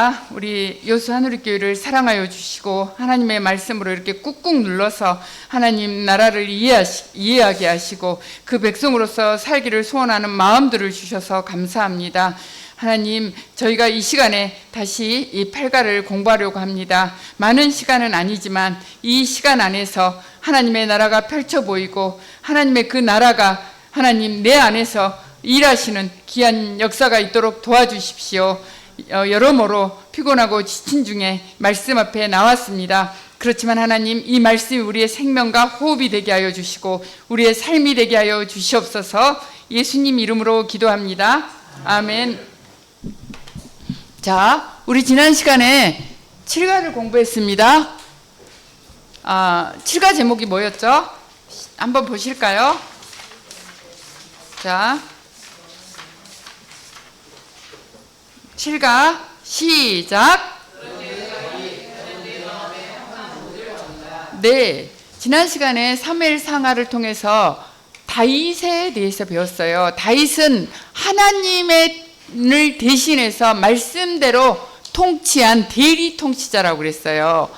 우리가 우리 여수 하누리교회를 사랑하여 주시고 하나님의 말씀으로 이렇게 꾹꾹 눌러서 하나님 나라를 이해하게 하시고 그 백성으로서 살기를 소원하는 마음들을 주셔서 감사합니다. 하나님, 저희가 이 시간에 다시 이 팔가를 공부하려고 합니다. 많은 시간은 아니지만 이 시간 안에서 하나님의 나라가 펼쳐 보이고 하나님의 그 나라가 하나님 내 안에서 일하시는 귀한 역사가 있도록 도와주십시오. 여러모로 피곤하고 지친 중에 말씀 앞에 나왔습니다. 그렇지만 하나님, 이 말씀이 우리의 생명과 호흡이 되게 하여 주시고 우리의 삶이 되게 하여 주시옵소서. 예수님 이름으로 기도합니다. 아멘. 자, 우리 지난 시간에 7가를 공부했습니다. 7가 제목이 뭐였죠? 한번 보실까요? 자, 7가 시작. 네, 지난 시간에 사무엘 상하를 통해서 다윗에 대해서 배웠어요. 다윗은 하나님을 대신해서 말씀대로 통치한 대리 통치자라고 그랬어요.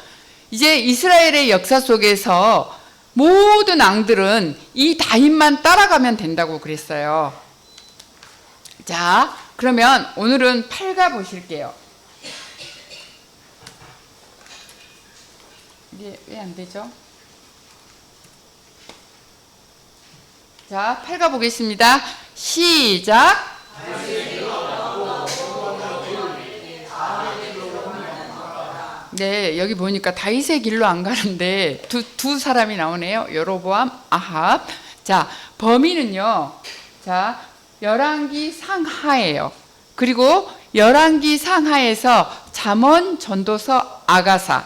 이제 이스라엘의 역사 속에서 모든 왕들은 이 다윗만 따라가면 된다고 그랬어요. 자, 그러면 오늘은 8가 보실게요. 이게 왜 안 되죠? 자, 8가 보겠습니다. 시작. 네, 여기 보니까 다윗의 길로 안 가는데 두 사람이 나오네요. 여로보암, 아합. 자, 범위는요. 자, 열왕기 상하예요. 그리고 열왕기 상하에서 잠언, 전도서, 아가서.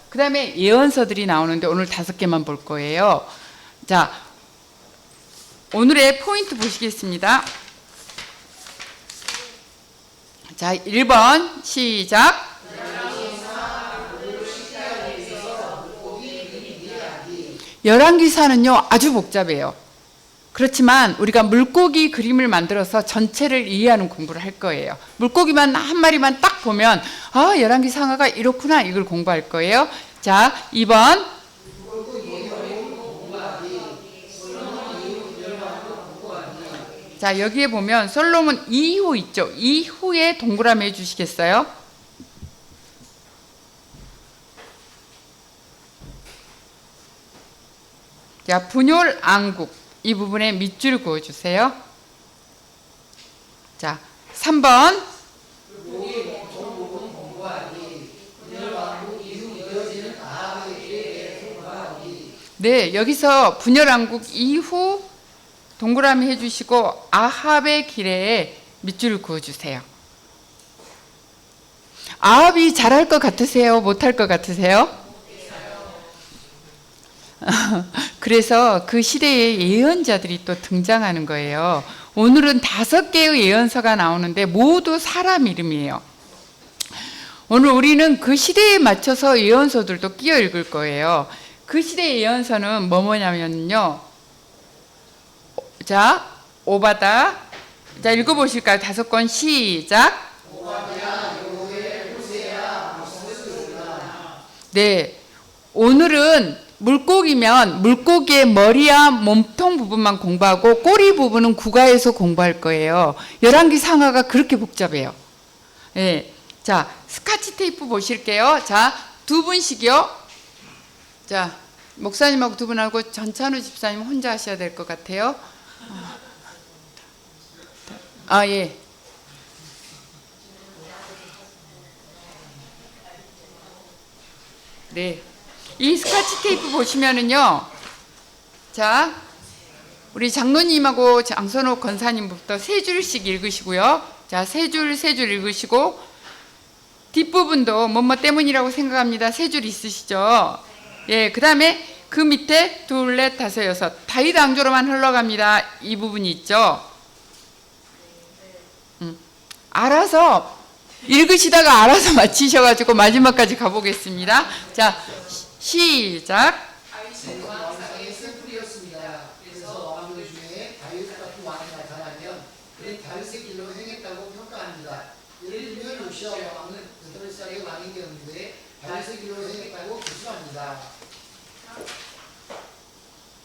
그 다음에 예언서들이 나오는데 오늘 5개만 볼 거예요. 자, 오늘의 포인트 보시겠습니다. 자, 1번 시작. 열왕기사는요 아주 복잡해요. 그렇지만 우리가 물고기 그림을 만들어서 전체를 이해하는 공부를 할 거예요. 물고기만 한 마리만 딱 보면 열왕기 상하가 이렇구나, 이걸 공부할 거예요. 자, 2번. 자, 여기에 보면 솔로몬 이후 있죠. 이후에 동그라미 해주시겠어요? 자, 분열 앙국 이 부분에 밑줄 그어주세요. 자, 3번. 네, 여기서 분열 앙국 이후 동그라미 해주시고 아합의 길에 밑줄을 그어주세요. 아합이 잘할 것 같으세요? 못할 것 같으세요? 그래서 그 시대에 예언자들이 또 등장하는 거예요. 오늘은 5개의 예언서가 나오는데 모두 사람 이름이에요. 오늘 우리는 그 시대에 맞춰서 예언서들도 끼어 읽을 거예요. 그 시대의 예언서는 뭐냐면요. 자, 오바다. 자, 읽어보실까요? 5권 시작. 네, 오늘은 물고기면 물고기의 머리와 몸통 부분만 공부하고 꼬리 부분은 국어에서 공부할 거예요. 열왕기 상하가 그렇게 복잡해요. 네. 자, 스카치 테이프 보실게요. 자, 2분씩이요. 자, 목사님하고 2분하고 전찬우 집사님 혼자 하셔야 될 것 같아요. 예. 네. 이 스카치 테이프 보시면은요. 자, 우리 장로님하고 장선호 권사님부터 3줄씩 읽으시고요. 자, 3줄 읽으시고 뒷부분도 뭐뭐 때문이라고 생각합니다. 3줄 있으시죠? 예, 그 다음에 그 밑에 2, 4, 5, 6 다윗 왕조로만 흘러갑니다. 이 부분이 있죠. 알아서 읽으시다가 알아서 맞히셔가지고 마지막까지 가보겠습니다. 자, 시작. 다윗은 왕상의 샘플이었습니다. 그래서 왕들 중에 다윗 같은 왕이 나타나면 그는 다윗의 길로 행했다고 평가합니다. 예를 들면 시험 왕은 드레스하게 왕이 되었는데 다윗에게로 생겼다고 기술합니다.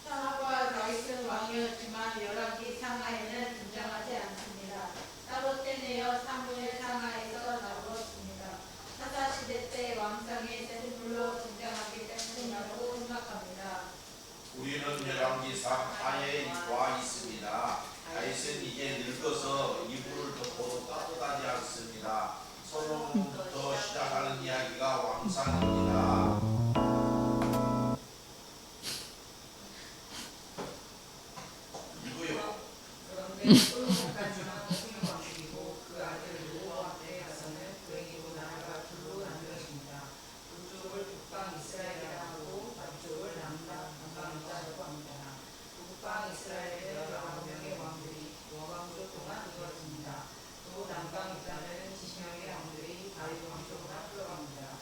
사마와 다윗은 왕이었지만 열왕기 상하에는 등장하지 않습니다. 따로 떼내어 사무엘 상하에서 나오었습니다. 사사 시대 때 왕상에 세르불로 등장하기 때문이라고 생각합니다. 우리는 열왕기상 하에 와 있습니다. 다윗은 이제 늙어서 이불을 덮고 따뜻하지 않습니다. 솔로몬부터 시작하는 이야기가 왕상입니다. 이거요. 그런데 솔로몬까지는 훌륭왕이고 그 아들 로보암에 가서는 불행히도 나라가 둘로 나뉘어집니다. 북쪽을 북방 이스라엘이라고 남쪽을 남방 유다라고 합니다. 북방 이스라엘에 19명의 왕들이 왕조 동안 이루어집니다. 또 남방 유다는 70명의 왕들이 다윗 왕조보다 흘러갑니다.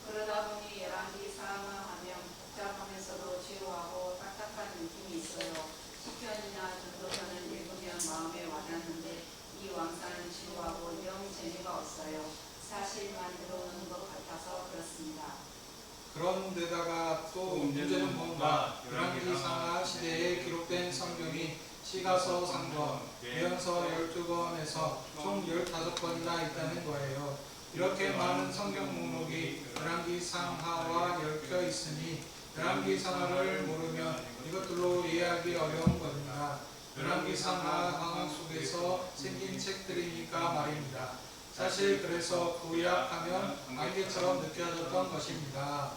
그러다 보니 열왕기 사하면 복잡하면서도 지루하고 딱딱한 느낌이 있어요. 시편이나 전도서는 읽으면 마음에 와닿는데 이 왕사는 지루하고 영 재미가 없어요. 사실만 들어오는 것 같아서 그렇습니다. 그런데다가 또 문제는 뭔가 열왕기상 시대에 기록된 성경이 시가서 3권, 예언서 12권에서 총 15권이나 있다는 거예요. 이렇게 많은 성경 목록이 열왕기상하와 얽혀 있으니 열왕기상하를 모르면 이것들로 이해하기 어려운 겁니다. 열왕기상하 상황 속에서 생긴 책들이니까 말입니다. 사실 그래서 구약하면 안개처럼 느껴졌던 것입니다.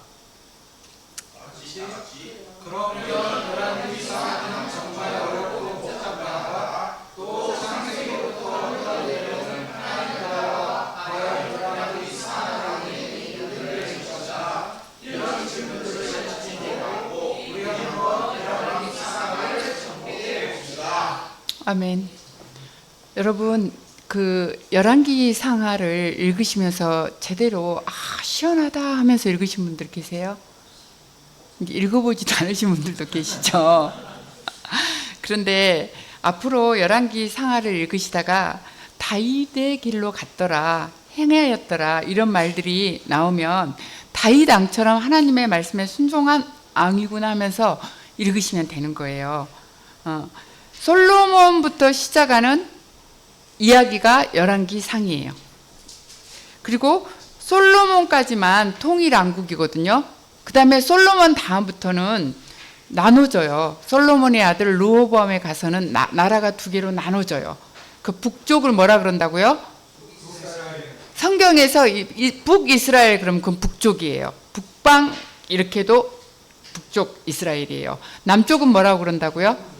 그러면 열왕기상은 정말 어렵고 복잡하다. 또 창세기부터 내려오는 하나님 나라와 과연 열왕기상하라니 이들의 것이다. 이런 질문들을 찾고 우리가 한번 열왕기상을 정복해 봅시다. 아멘. 여러분, 그 열왕기 상하를 읽으시면서 제대로 시원하다 하면서 읽으신 분들 계세요? 읽어보지도 않으신 분들도 계시죠? 그런데 앞으로 열왕기 상하를 읽으시다가 다윗의 길로 갔더라, 행하였더라 이런 말들이 나오면 다윗 왕처럼 하나님의 말씀에 순종한 왕이구나 하면서 읽으시면 되는 거예요. 솔로몬부터 시작하는 이야기가 열왕기 상이에요. 그리고 솔로몬까지만 통일 왕국이거든요. 그 다음에 솔로몬 다음부터는 나눠져요. 솔로몬의 아들 르호보암에 가서는 나라가 두 개로 나눠져요. 그 북쪽을 뭐라 그런다고요? 성경에서 북이스라엘 그러면 그건 북쪽이에요. 북방 이렇게도 북쪽 이스라엘이에요. 남쪽은 뭐라고 그런다고요?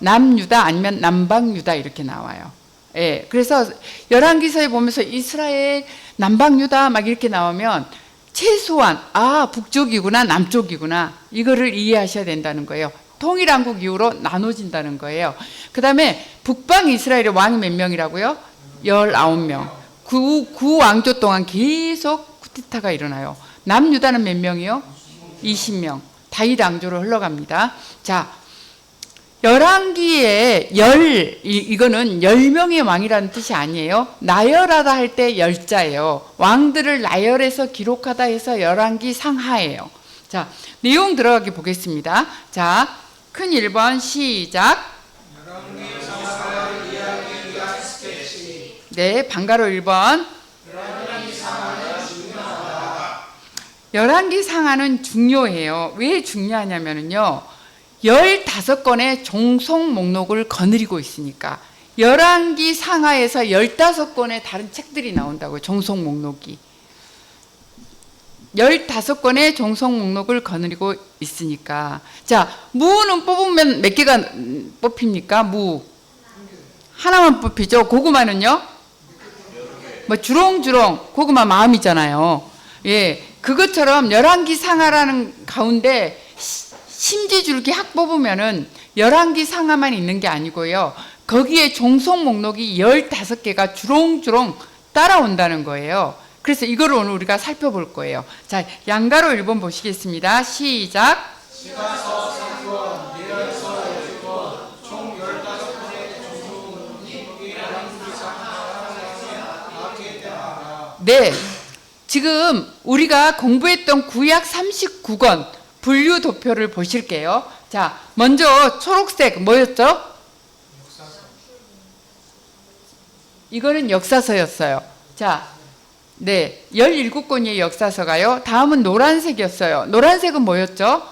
남유다 아니면 남방유다 이렇게 나와요. 예, 그래서 열왕기서에 보면서 이스라엘 남방유다 막 이렇게 나오면 최소한 북쪽이구나 남쪽이구나 이거를 이해하셔야 된다는 거예요. 통일왕국 이후로 나눠진다는 거예요. 그 다음에 북방 이스라엘의 왕이 몇 명이라고요? 19명. 구 왕조 동안 계속 쿠데타가 일어나요. 남유다는 몇 명이요? 20명. 다윗 왕조로 흘러갑니다. 자, 열왕기에 이거는 10명의 왕이라는 뜻이 아니에요. 나열하다 할 때 열자예요. 왕들을 나열해서 기록하다 해서 열왕기 상하예요. 자, 내용 들어가게 보겠습니다. 자, 큰 1번 시작. 열왕기 상하 이야기 스케치. 네, 방가로 1번. 열왕기 상하는 중요해요. 왜 중요하냐면요. 15권의 종속 목록을 거느리고 있으니까. 열왕기 상하에서 15권의 다른 책들이 나온다고요. 종속 목록이. 15권의 종속 목록을 거느리고 있으니까. 자, 무는 뽑으면 몇 개가 뽑힙니까? 무. 하나만 뽑히죠. 고구마는요? 뭐 주렁주렁 고구마 마음이잖아요. 예, 그것처럼 열왕기 상하라는 가운데 심지줄기 확 뽑으면은 열왕기 상하만 있는 게 아니고요. 거기에 종속 목록이 15개가 주렁주렁 따라온다는 거예요. 그래서 이거를 오늘 우리가 살펴볼 거예요. 자, 양가로 1번 보시겠습니다. 시작. 시가서 3권, 예언서 12권, 총 15권의 종속 목록이 열왕기 상하 상에 박혀있다. 네. 지금 우리가 공부했던 구약 39권 분류 도표를 보실게요. 자, 먼저 초록색 뭐였죠? 이거는 역사서였어요. 자, 네. 17권의 역사서가요. 다음은 노란색이었어요. 노란색은 뭐였죠?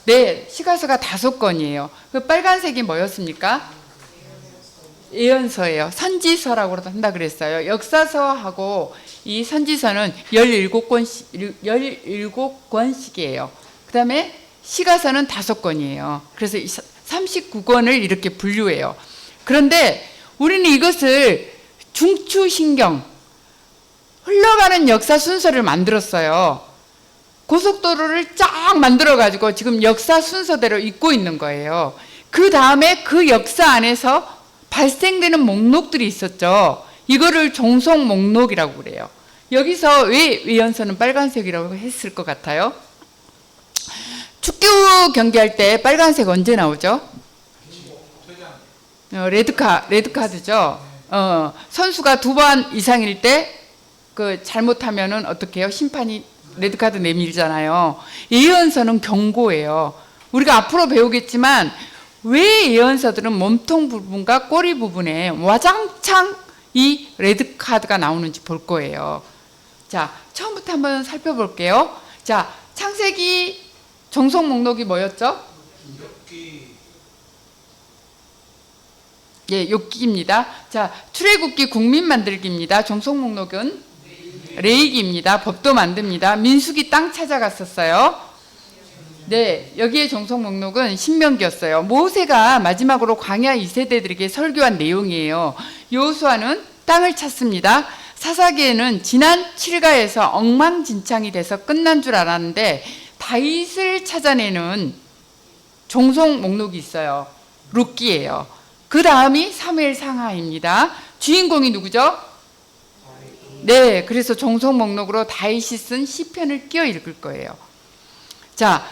네. 시가서가 5권이에요. 그 빨간색이 뭐였습니까? 예언서예요. 선지서라고 한다 그랬어요. 역사서하고 이 선지서는 17권씩이에요. 그 다음에 시가서는 5권이에요. 그래서 39권을 이렇게 분류해요. 그런데 우리는 이것을 중추신경, 흘러가는 역사 순서를 만들었어요. 고속도로를 쫙 만들어가지고 지금 역사 순서대로 잇고 있는 거예요. 그 다음에 그 역사 안에서 발생되는 목록들이 있었죠. 이거를 종속 목록이라고 그래요. 여기서 왜 예언서는 빨간색이라고 했을 것 같아요? 축구 경기할 때 빨간색 언제 나오죠? 레드카드죠. 선수가 2번 이상일 때 그 잘못하면은 어떻게 해요? 심판이 레드카드 내밀잖아요. 예언서는 경고예요. 우리가 앞으로 배우겠지만 왜 예언서들은 몸통 부분과 꼬리 부분에 와장창 이 레드카드가 나오는지 볼 거예요. 자, 처음부터 한번 살펴볼게요. 자, 창세기 종속 목록이 뭐였죠? 예, 욥기입니다. 자, 출애굽기 국민 만들기입니다. 종속 목록은 레위기입니다. 법도 만듭니다. 민수기 땅 찾아갔었어요. 네, 여기에 종속 목록은 신명기였어요. 모세가 마지막으로 광야 2세대들에게 설교한 내용이에요. 여호수아는 땅을 찾습니다. 사사기에는 지난 7가에서 엉망진창이 돼서 끝난 줄 알았는데 다윗을 찾아내는 종속 목록이 있어요. 룻기예요. 그 다음이 사무엘 상하입니다. 주인공이 누구죠? 네, 그래서 종속 목록으로 다윗이 쓴 시편을 끼워 읽을 거예요. 자,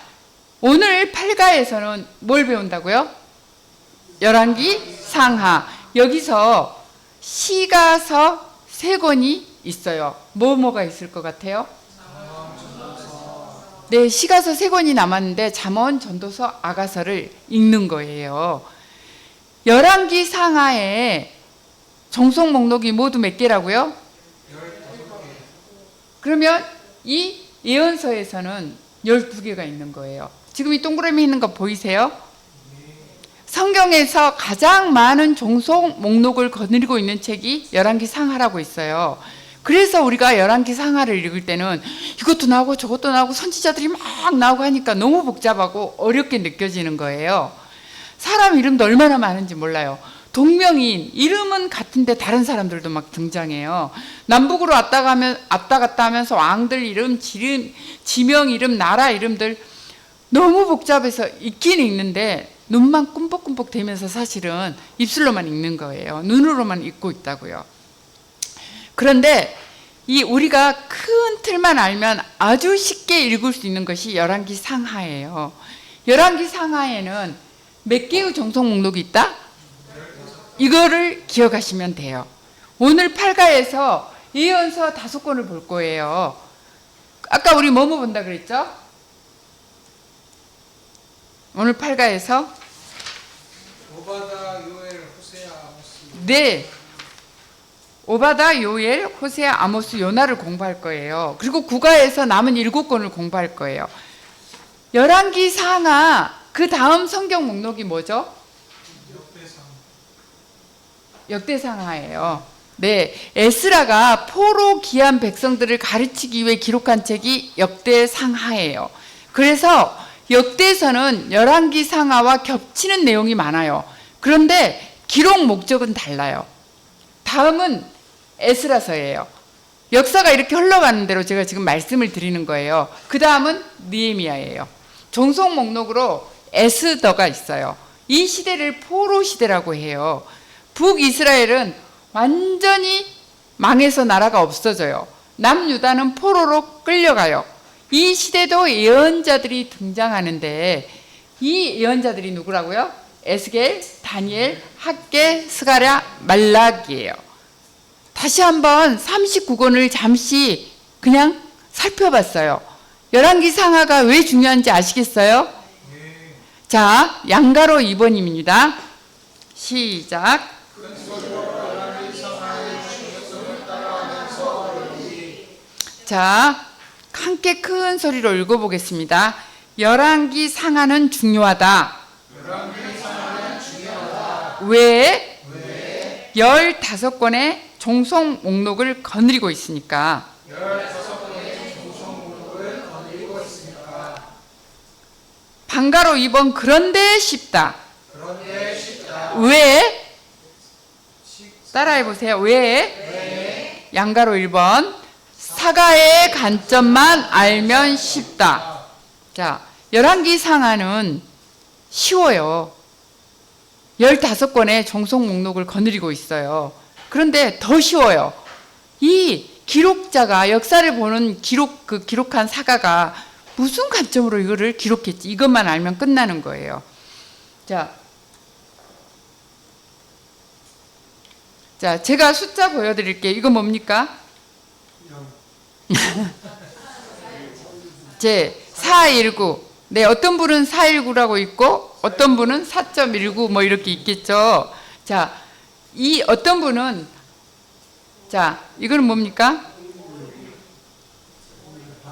오늘 8가에서는 뭘 배운다고요? 열왕기 상하. 여기서 시가서 3권이 있어요. 뭐가 있을 것 같아요? 네, 시가서 3권이 남았는데 잠언, 전도서, 아가서를 읽는 거예요. 열왕기 상하에 종속 목록이 모두 몇 개라고요? 12개. 그러면 이 예언서에서는 12개가 있는 거예요. 지금 이 동그라미 있는 거 보이세요? 성경에서 가장 많은 종속 목록을 거느리고 있는 책이 열왕기 상하라고 있어요. 그래서 우리가 열왕기 상하를 읽을 때는 이것도 나오고 저것도 나오고 선지자들이 막 나오고 하니까 너무 복잡하고 어렵게 느껴지는 거예요. 사람 이름도 얼마나 많은지 몰라요. 동명이인, 이름은 같은데 다른 사람들도 막 등장해요. 남북으로 왔다 갔다 하면서 왕들 이름, 지명 이름, 나라 이름들 너무 복잡해서 읽긴 읽는데 눈만 꿈뻑꿈뻑 대면서 사실은 입술로만 읽는 거예요. 눈으로만 읽고 있다고요. 그런데 이 우리가 큰 틀만 알면 아주 쉽게 읽을 수 있는 것이 열왕기 상하예요. 열왕기 상하에는 몇 개의 종속 목록이 있다? 이거를 기억하시면 돼요. 오늘 8가에서 예언서 5권을 볼 거예요. 아까 우리 뭐뭐 본다 그랬죠? 오늘 8가에서 오바다, 요엘, 호세아, 아모스. 네, 오바다, 요엘, 호세아, 아모스, 요나를 공부할 거예요. 그리고 9가에서 남은 7권을 공부할 거예요. 열왕기 상하 그 다음 성경 목록이 뭐죠? 역대상하예요. 네, 에스라가 포로 귀한 백성들을 가르치기 위해 기록한 책이 역대상하예요. 그래서 역대서는 열왕기 상하와 겹치는 내용이 많아요. 그런데 기록 목적은 달라요. 다음은 에스라서예요. 역사가 이렇게 흘러가는 대로 제가 지금 말씀을 드리는 거예요. 그 다음은 느헤미야예요. 종속 목록으로 에스더가 있어요. 이 시대를 포로 시대라고 해요. 북이스라엘은 완전히 망해서 나라가 없어져요. 남유다는 포로로 끌려가요. 이 시대도 예언자들이 등장하는데 이 예언자들이 누구라고요? 에스겔, 다니엘, 학개, 스가랴, 말락이에요. 다시 한번 39권을 잠시 그냥 살펴봤어요. 열왕기 상하가 왜 중요한지 아시겠어요? 자, 양가로 2번입니다. 시작. 자, 함께 큰 소리로 읽어보겠습니다. 열왕기 상하는 중요하다. 왜? 15권의 종속 목록을 거느리고 있으니까. 방가로 2번 그런데 쉽다. 왜? 따라해보세요. 왜? 양가로 1번 사가의 관점만 알면 쉽다. 자, 열왕기 상하는 쉬워요. 15권의 종속 목록을 거느리고 있어요. 그런데 더 쉬워요. 이 기록자가 역사를 보는 기록한 사가가 무슨 관점으로 이거를 기록했지? 이것만 알면 끝나는 거예요. 자, 제가 숫자 보여드릴게요. 이거 뭡니까? 제 419. 네, 어떤 분은 419라고 있고 어떤 분은 4.19 뭐 이렇게 있겠죠. 자, 이 어떤 분은 자, 이거는 뭡니까?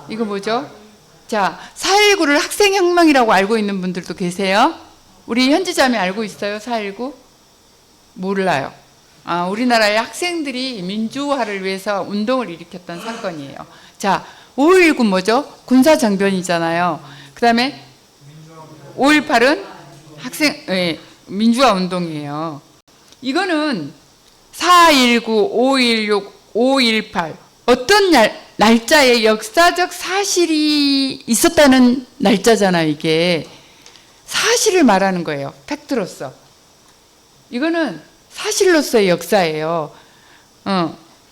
이거 뭐죠? 자, 4.19를 학생혁명이라고 알고 있는 분들도 계세요? 우리 현지자매 알고 있어요? 4.19? 몰라요. 아, 우리나라의 학생들이 민주화를 위해서 운동을 일으켰던 사건이에요. 자, 5.19 뭐죠? 군사정변이잖아요. 그 다음에 5.18은 민주화 운동이에요. 이거는 4.19, 5.16, 5.18 어떤 날짜에 역사적 사실이 있었다는 날짜잖아요. 이게 사실을 말하는 거예요. 팩트로서. 이거는 사실로서의 역사예요.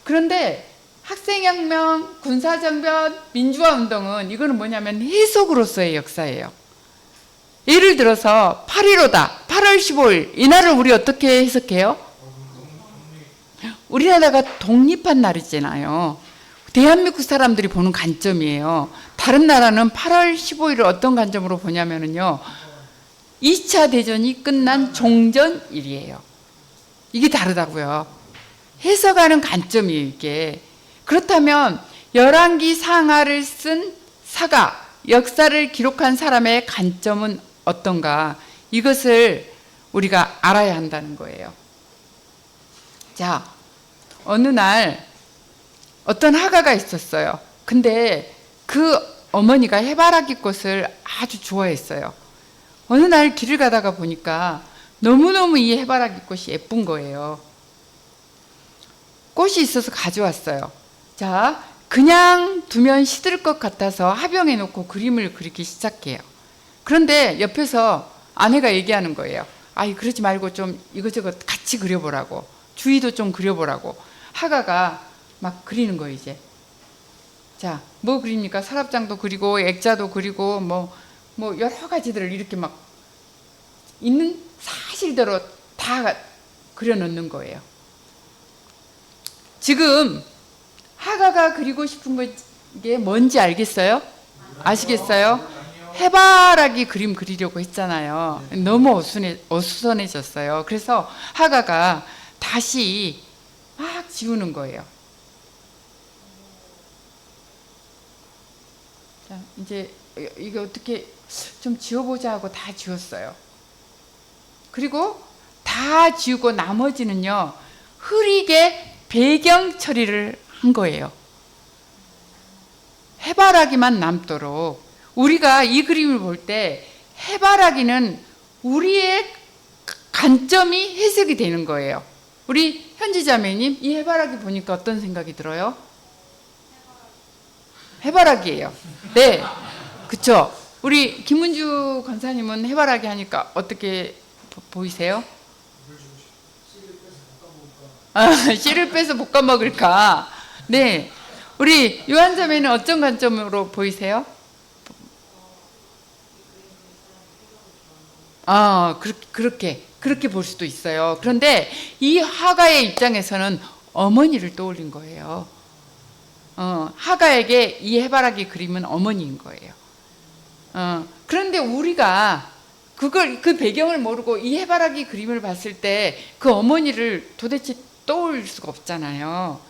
그런데 학생혁명, 군사정변, 민주화운동은 이거는 뭐냐면 해석으로서의 역사예요. 예를 들어서 8.15다. 8월 15일 이날을 우리 어떻게 해석해요? 우리나라가 독립한 날이잖아요. 대한민국 사람들이 보는 관점이에요. 다른 나라는 8월 15일을 어떤 관점으로 보냐면요. 2차 대전이 끝난 종전일이에요. 이게 다르다고요. 해석하는 관점이에요, 이게. 그렇다면 열왕기 상하를 쓴 사가, 역사를 기록한 사람의 관점은 어떤가? 이것을 우리가 알아야 한다는 거예요. 자, 어느 날 어떤 화가가 있었어요. 근데 그 어머니가 해바라기 꽃을 아주 좋아했어요. 어느 날 길을 가다가 보니까 너무너무 이 해바라기 꽃이 예쁜 거예요. 꽃이 있어서 가져왔어요. 자, 그냥 두면 시들 것 같아서 화병에 놓고 그림을 그리기 시작해요. 그런데 옆에서 아내가 얘기하는 거예요. 아이, 그러지 말고 좀 이것저것 같이 그려보라고. 주위도 좀 그려보라고. 화가가 막 그리는 거예요, 이제. 자, 뭐 그립니까? 서랍장도 그리고 액자도 그리고 뭐 여러 가지들을 이렇게 막 있는 사실대로 다 그려놓는 거예요. 지금 화가가 그리고 싶은 게 뭔지 알겠어요? 아시겠어요? 해바라기 그림 그리려고 했잖아요. 너무 어수선해졌어요. 그래서 화가가 다시 막 지우는 거예요. 자, 이제 이거 어떻게 좀 지워보자 하고 다 지웠어요. 그리고 다 지우고 나머지는요, 흐리게 배경 처리를 한 거예요. 해바라기만 남도록. 우리가 이 그림을 볼 때 해바라기는 우리의 관점이 해석이 되는 거예요. 우리 현지자매님, 이 해바라기 보니까 어떤 생각이 들어요? 해바라기예요. 네, 그쵸? 우리 김은주 권사님은 해바라기 하니까 어떻게 보이세요? 씨를 빼서 볶아 먹을까? 네, 우리 요한자매는 어떤 관점으로 보이세요? 그렇게 볼 수도 있어요. 그런데 이 화가의 입장에서는 어머니를 떠올린 거예요. 하가에게 이 해바라기 그림은 어머니인 거예요. 그런데 우리가 그 배경을 모르고 이 해바라기 그림을 봤을 때 그 어머니를 도대체 떠올릴 수가 없잖아요.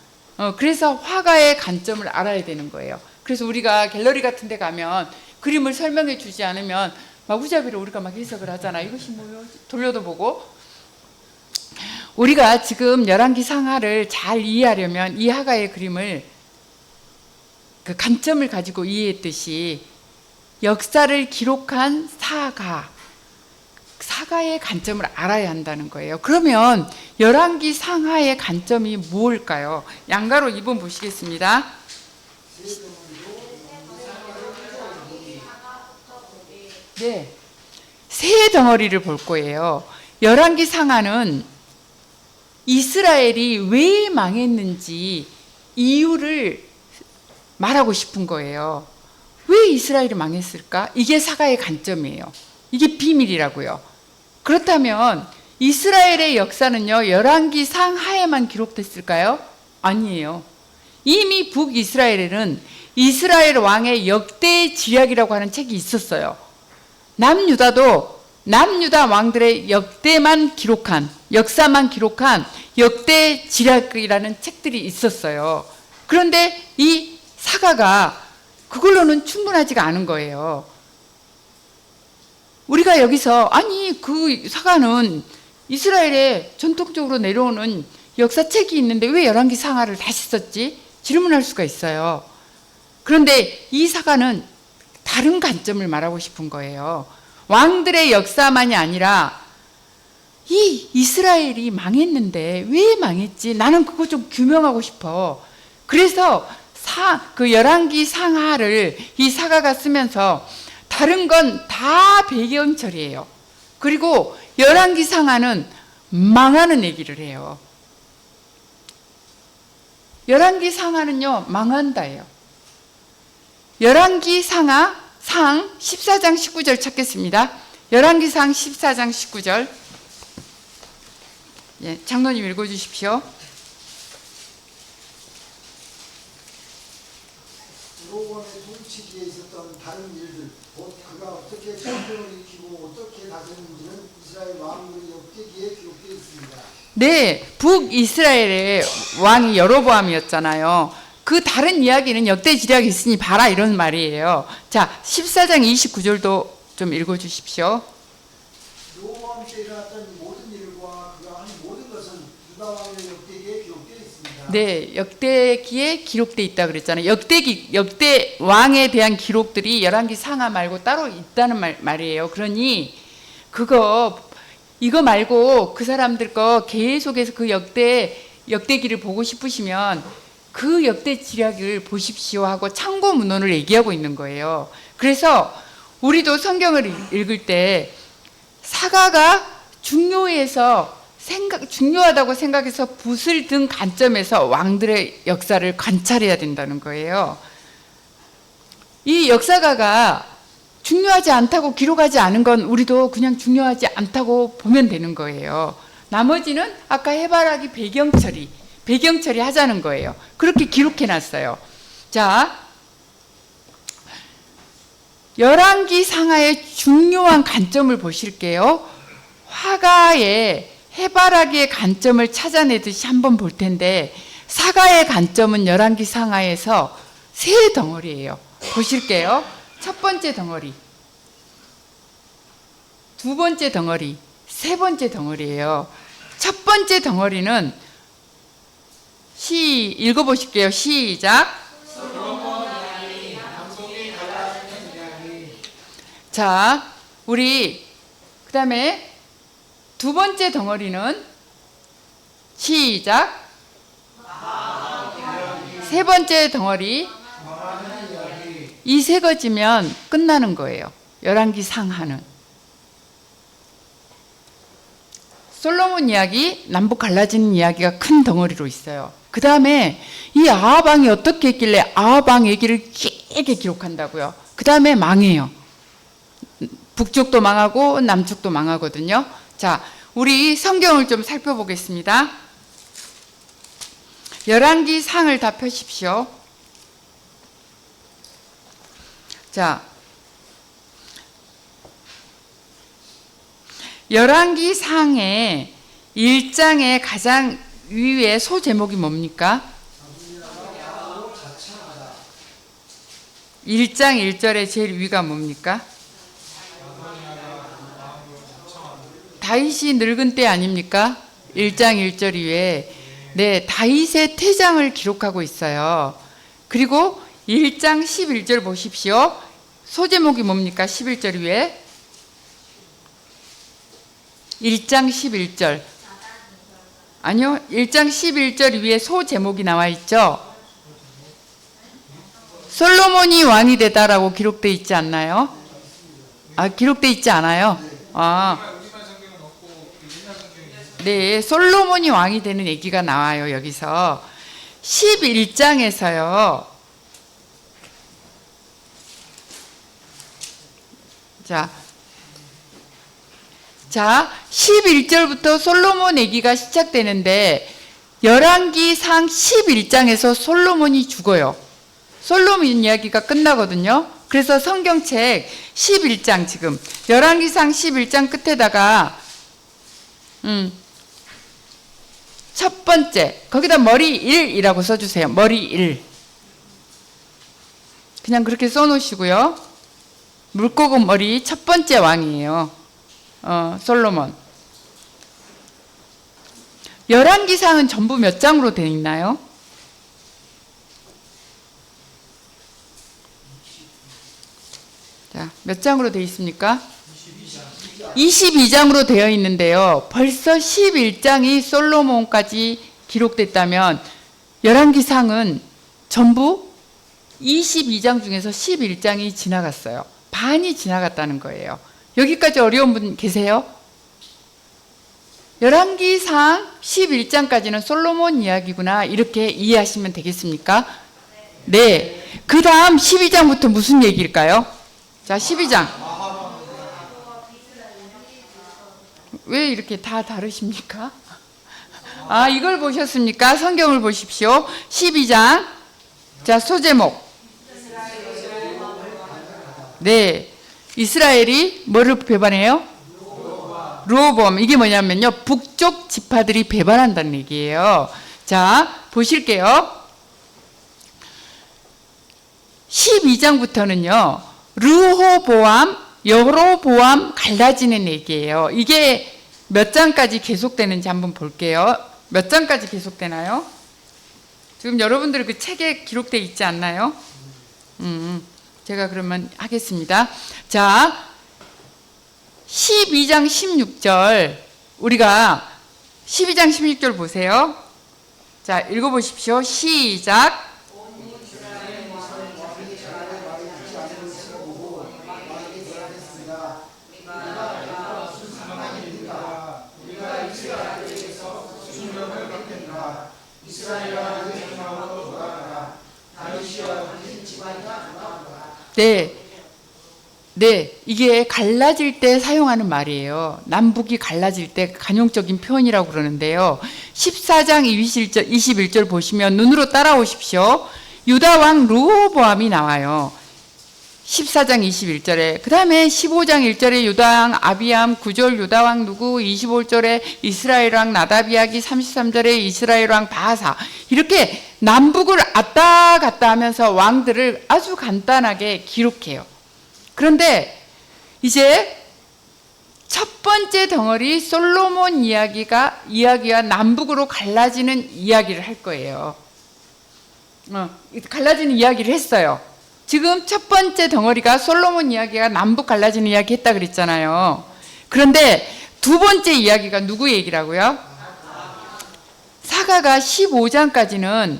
그래서 화가의 관점을 알아야 되는 거예요. 그래서 우리가 갤러리 같은 데 가면 그림을 설명해 주지 않으면 마구잡이로 우리가 막 해석을 하잖아. 이것이 뭐요? 돌려도 보고. 우리가 지금 열왕기 상하를 잘 이해하려면 이 하가의 그림을 그 관점을 가지고 이해했듯이 역사를 기록한 사가의 관점을 알아야 한다는 거예요. 그러면 열왕기 상하의 관점이 무엇일까요? 양가로 2번 보시겠습니다. 네, 새 덩어리를 볼 거예요. 열왕기 상하는 이스라엘이 왜 망했는지 이유를 말하고 싶은 거예요. 왜 이스라엘이 망했을까? 이게 사가의 관점이에요. 이게 비밀이라고요. 그렇다면 이스라엘의 역사는요, 열왕기 상하에만 기록됐을까요? 아니에요. 이미 북이스라엘에는 이스라엘 왕의 역대 지략이라고 하는 책이 있었어요. 남유다 왕들의 역사만 기록한 역대 지략이라는 책들이 있었어요. 그런데 이 사가가 그걸로는 충분하지가 않은 거예요. 우리가 여기서 아니 그 사가는 이스라엘에 전통적으로 내려오는 역사책이 있는데 왜 열왕기 상하를 다시 썼지? 질문할 수가 있어요. 그런데 이 사가는 다른 관점을 말하고 싶은 거예요. 왕들의 역사만이 아니라 이 이스라엘이 망했는데 왜 망했지? 나는 그거 좀 규명하고 싶어. 그래서 그 열왕기 상하를 이 사가가 쓰면서 다른 건 다 배경처리예요. 그리고 열왕기 상하는 망하는 얘기를 해요. 열왕기 상하는요, 망한다예요. 열왕기 상 14장 19절 찾겠습니다. 열왕기 상 14장 19절. 예, 장로님 읽어주십시오. 로건의 통치기에 있었던 다른 일들, 곧 그가 어떻게 전쟁을 일으키고 어떻게 다스렸는지는 이스라엘 왕들의 역대기에 기록되어 있습니다. 네, 북이스라엘의 왕이 여로보암이었잖아요. 그 다른 이야기는 역대 지략이 있으니 봐라 이런 말이에요. 자, 14장 29절도 좀 읽어주십시오. 로보암 때 일어났던 모든 일과 그가 한 모든 것은 유다 왕의 역대기에 기록되어 있습니다. 네, 역대기에 기록돼 있다 그랬잖아요. 역대 왕에 대한 기록들이 열왕기 상하 말고 따로 있다는 말이에요. 그러니 이거 말고 그 사람들 거 계속해서 그 역대기를 보고 싶으시면 그 역대 지략을 보십시오 하고 참고 문헌을 얘기하고 있는 거예요. 그래서 우리도 성경을 읽을 때 사가가 중요하다고 생각해서 붓을 든 관점에서 왕들의 역사를 관찰해야 된다는 거예요. 이 역사가가 중요하지 않다고 기록하지 않은 건 우리도 그냥 중요하지 않다고 보면 되는 거예요. 나머지는 아까 해바라기 배경처리 하자는 거예요. 그렇게 기록해 놨어요. 자, 열왕기 상하의 중요한 관점을 보실게요. 화가의 해바라기의 관점을 찾아내듯이 한번 볼 텐데 사가의 관점은 열왕기 상하에서 세 덩어리예요. 보실게요. 첫 번째 덩어리, 두 번째 덩어리, 세 번째 덩어리예요. 첫 번째 덩어리는 읽어보실게요. 시작. 자, 우리 그 다음에 두 번째 덩어리는 시작. 세 번째 덩어리. 이 세 가지면 끝나는 거예요. 열왕기 상하는. 솔로몬 이야기, 남북 갈라지는 이야기가 큰 덩어리로 있어요. 그 다음에 이 아합 왕이 어떻게 했길래 아합 왕 얘기를 길게 기록한다고요. 그 다음에 망해요. 북쪽도 망하고 남쪽도 망하거든요. 자, 우리 성경을 좀 살펴보겠습니다. 열왕기 상을 다 펴십시오. 자, 열왕기 상의 1장의 가장 위의 소제목이 뭡니까? 1장 1절의 제일 위가 뭡니까? 다윗이 늙은 때 아닙니까? 1장 1절 위에 네, 다윗의 태장을 기록하고 있어요. 그리고 1장 11절 보십시오. 소제목이 뭡니까? 11절 위에 1장 11절 아니요, 1장 11절 위에 소제목이 나와 있죠. 솔로몬이 왕이 되다라고 기록되어 있지 않나요? 아, 기록되어 있지 않아요? 아, 네, 솔로몬이 왕이 되는 얘기가 나와요. 여기서 11장에서요. 자, 11절부터 솔로몬 얘기가 시작되는데 열왕기상 11장에서 솔로몬이 죽어요. 솔로몬 이야기가 끝나거든요. 그래서 성경책 11장 지금 열왕기상 11장 끝에다가 첫 번째 거기다 머리 1이라고 써주세요. 머리 1 그냥 그렇게 써놓으시고요. 물고기 머리 첫 번째 왕이에요. 솔로몬. 열왕기상은 전부 몇 장으로 되어 있나요? 자, 몇 장으로 되어 있습니까? 22장으로 되어 있는데요. 벌써 11장이 솔로몬까지 기록됐다면 열왕기상은 전부 22장 중에서 11장이 지나갔어요. 반이 지나갔다는 거예요. 여기까지 어려운 분 계세요? 열왕기상 11장까지는 솔로몬 이야기구나 이렇게 이해하시면 되겠습니까? 네. 그 다음 12장부터 무슨 얘기일까요? 자, 12장. 왜 이렇게 다 다르십니까? 아, 이걸 보셨습니까? 성경을 보십시오. 12장. 자, 소제목. 네. 이스라엘이 뭐를 배반해요? 르호보암. 이게 뭐냐면요. 북쪽 지파들이 배반한다는 얘기예요. 자, 보실게요. 12장부터는요. 르호보암, 여로보암 갈라지는 얘기예요. 이게 몇 장까지 계속되는지 한번 볼게요. 몇 장까지 계속되나요? 지금 여러분들 그 책에 기록되어 있지 않나요? 제가 그러면 하겠습니다. 자, 12장 16절 우리가 12장 16절 보세요. 자, 읽어보십시오. 시작. 네, 네, 이게 갈라질 때 사용하는 말이에요. 남북이 갈라질 때 관용적인 표현이라고 그러는데요. 14장 21절 보시면 눈으로 따라오십시오. 유다 왕 르호보암이 나와요. 14장 21절에 그 다음에 15장 1절에 유다 왕 아비암, 9절 유다 왕 누구, 25절에 이스라엘 왕 나다비아기, 33절에 이스라엘 왕 바하사. 이렇게 남북을 왔다 갔다 하면서 왕들을 아주 간단하게 기록해요. 그런데 이제 첫 번째 덩어리 솔로몬 이야기와 남북으로 갈라지는 이야기를 할 거예요. 갈라지는 이야기를 했어요. 지금 첫 번째 덩어리가 솔로몬 이야기가 남북 갈라지는 이야기 했다 그랬잖아요. 그런데 두 번째 이야기가 누구 얘기라고요? 사가가 15장까지는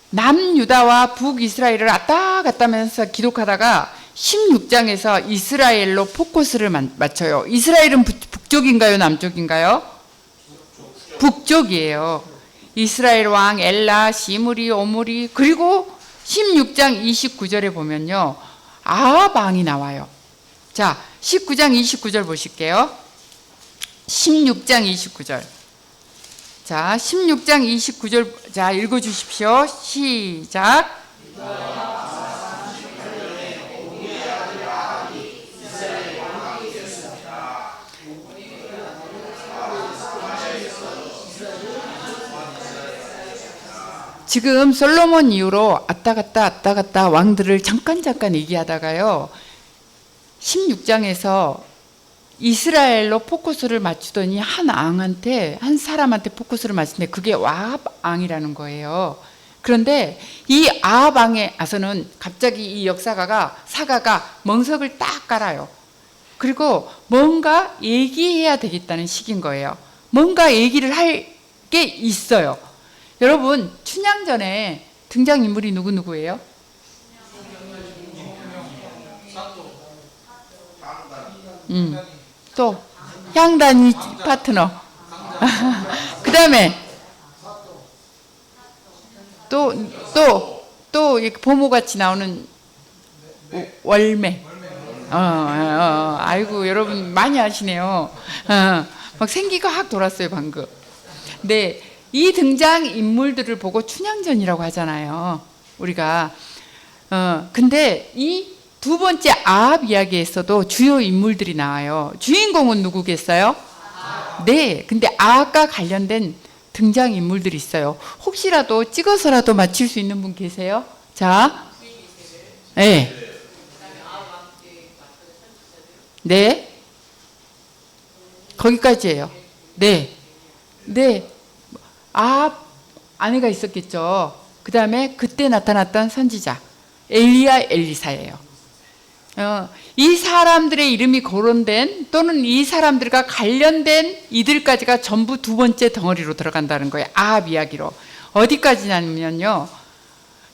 남유다와 북이스라엘을 왔다 갔다 하면서 기록하다가 16장에서 이스라엘로 포커스를 맞춰요. 이스라엘은 북쪽인가요? 남쪽인가요? 북쪽이에요. 이스라엘 왕 엘라, 시므리, 오므리. 그리고 16장 29절에 보면요. 아합 왕이 나와요. 자, 19장 29절 보실게요. 16장 29절. 자, 16장 29절 자, 읽어 주십시오. 시작. 지금 솔로몬 이후로 왔다 갔다 왕들을 잠깐 얘기하다가요. 16장에서 이스라엘로 포커스를 맞추더니 한 사람한테 포커스를 맞추는데 그게 아합 왕이라는 거예요. 그런데 이 아합 왕에 와서는 갑자기 이 사가가 멍석을 딱 깔아요. 그리고 뭔가 얘기해야 되겠다는 식인 거예요. 뭔가 얘기를 할 게 있어요. 여러분, 춘향전에 등장인물이 누구예요? 또 향단이 파트너. 그 다음에 또 보모같이 나오는 월매. 아이고, 여러분 많이 아시네요. 막 생기가 확 돌았어요 방금. 네, 이 등장 인물들을 보고 춘향전이라고 하잖아요 우리가. 근데 이 두 번째 아합 이야기에서도 주요 인물들이 나와요. 주인공은 누구겠어요? 네, 근데 아합과 관련된 등장 인물들이 있어요. 혹시라도 찍어서라도 맞힐 수 있는 분 계세요? 자, 네, 네, 거기까지예요. 네, 아합 아내가 있었겠죠. 그 다음에 그때 나타났던 선지자 엘리야, 엘리사예요. 이 사람들의 이름이 거론된 또는 이 사람들과 관련된 이들까지가 전부 두 번째 덩어리로 들어간다는 거예요. 아합 이야기로. 어디까지냐면요,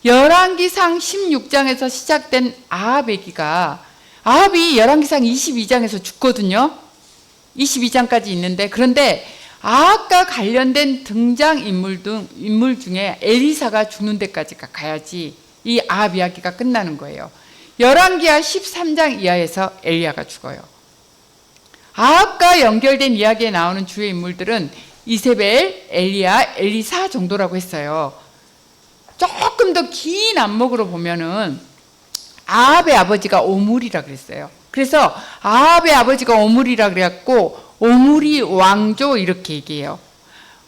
열왕기상 16장에서 시작된 아합 얘기가, 아합이 열왕기상 22장에서 죽거든요. 22장까지 있는데, 그런데 아합과 관련된 등장 인물 중에 엘리사가 죽는 데까지가 가야지 이 아합 이야기가 끝나는 거예요. 열왕기하 13장 이하에서 엘리야가 죽어요. 아합과 연결된 이야기에 나오는 주요 인물들은 이세벨, 엘리야, 엘리사 정도라고 했어요. 조금 더 긴 안목으로 보면은 아합의 아버지가 오므리라 그랬어요. 그래서 아합의 아버지가 오므리라 그래갖고 오므리 왕조 이렇게 얘기해요.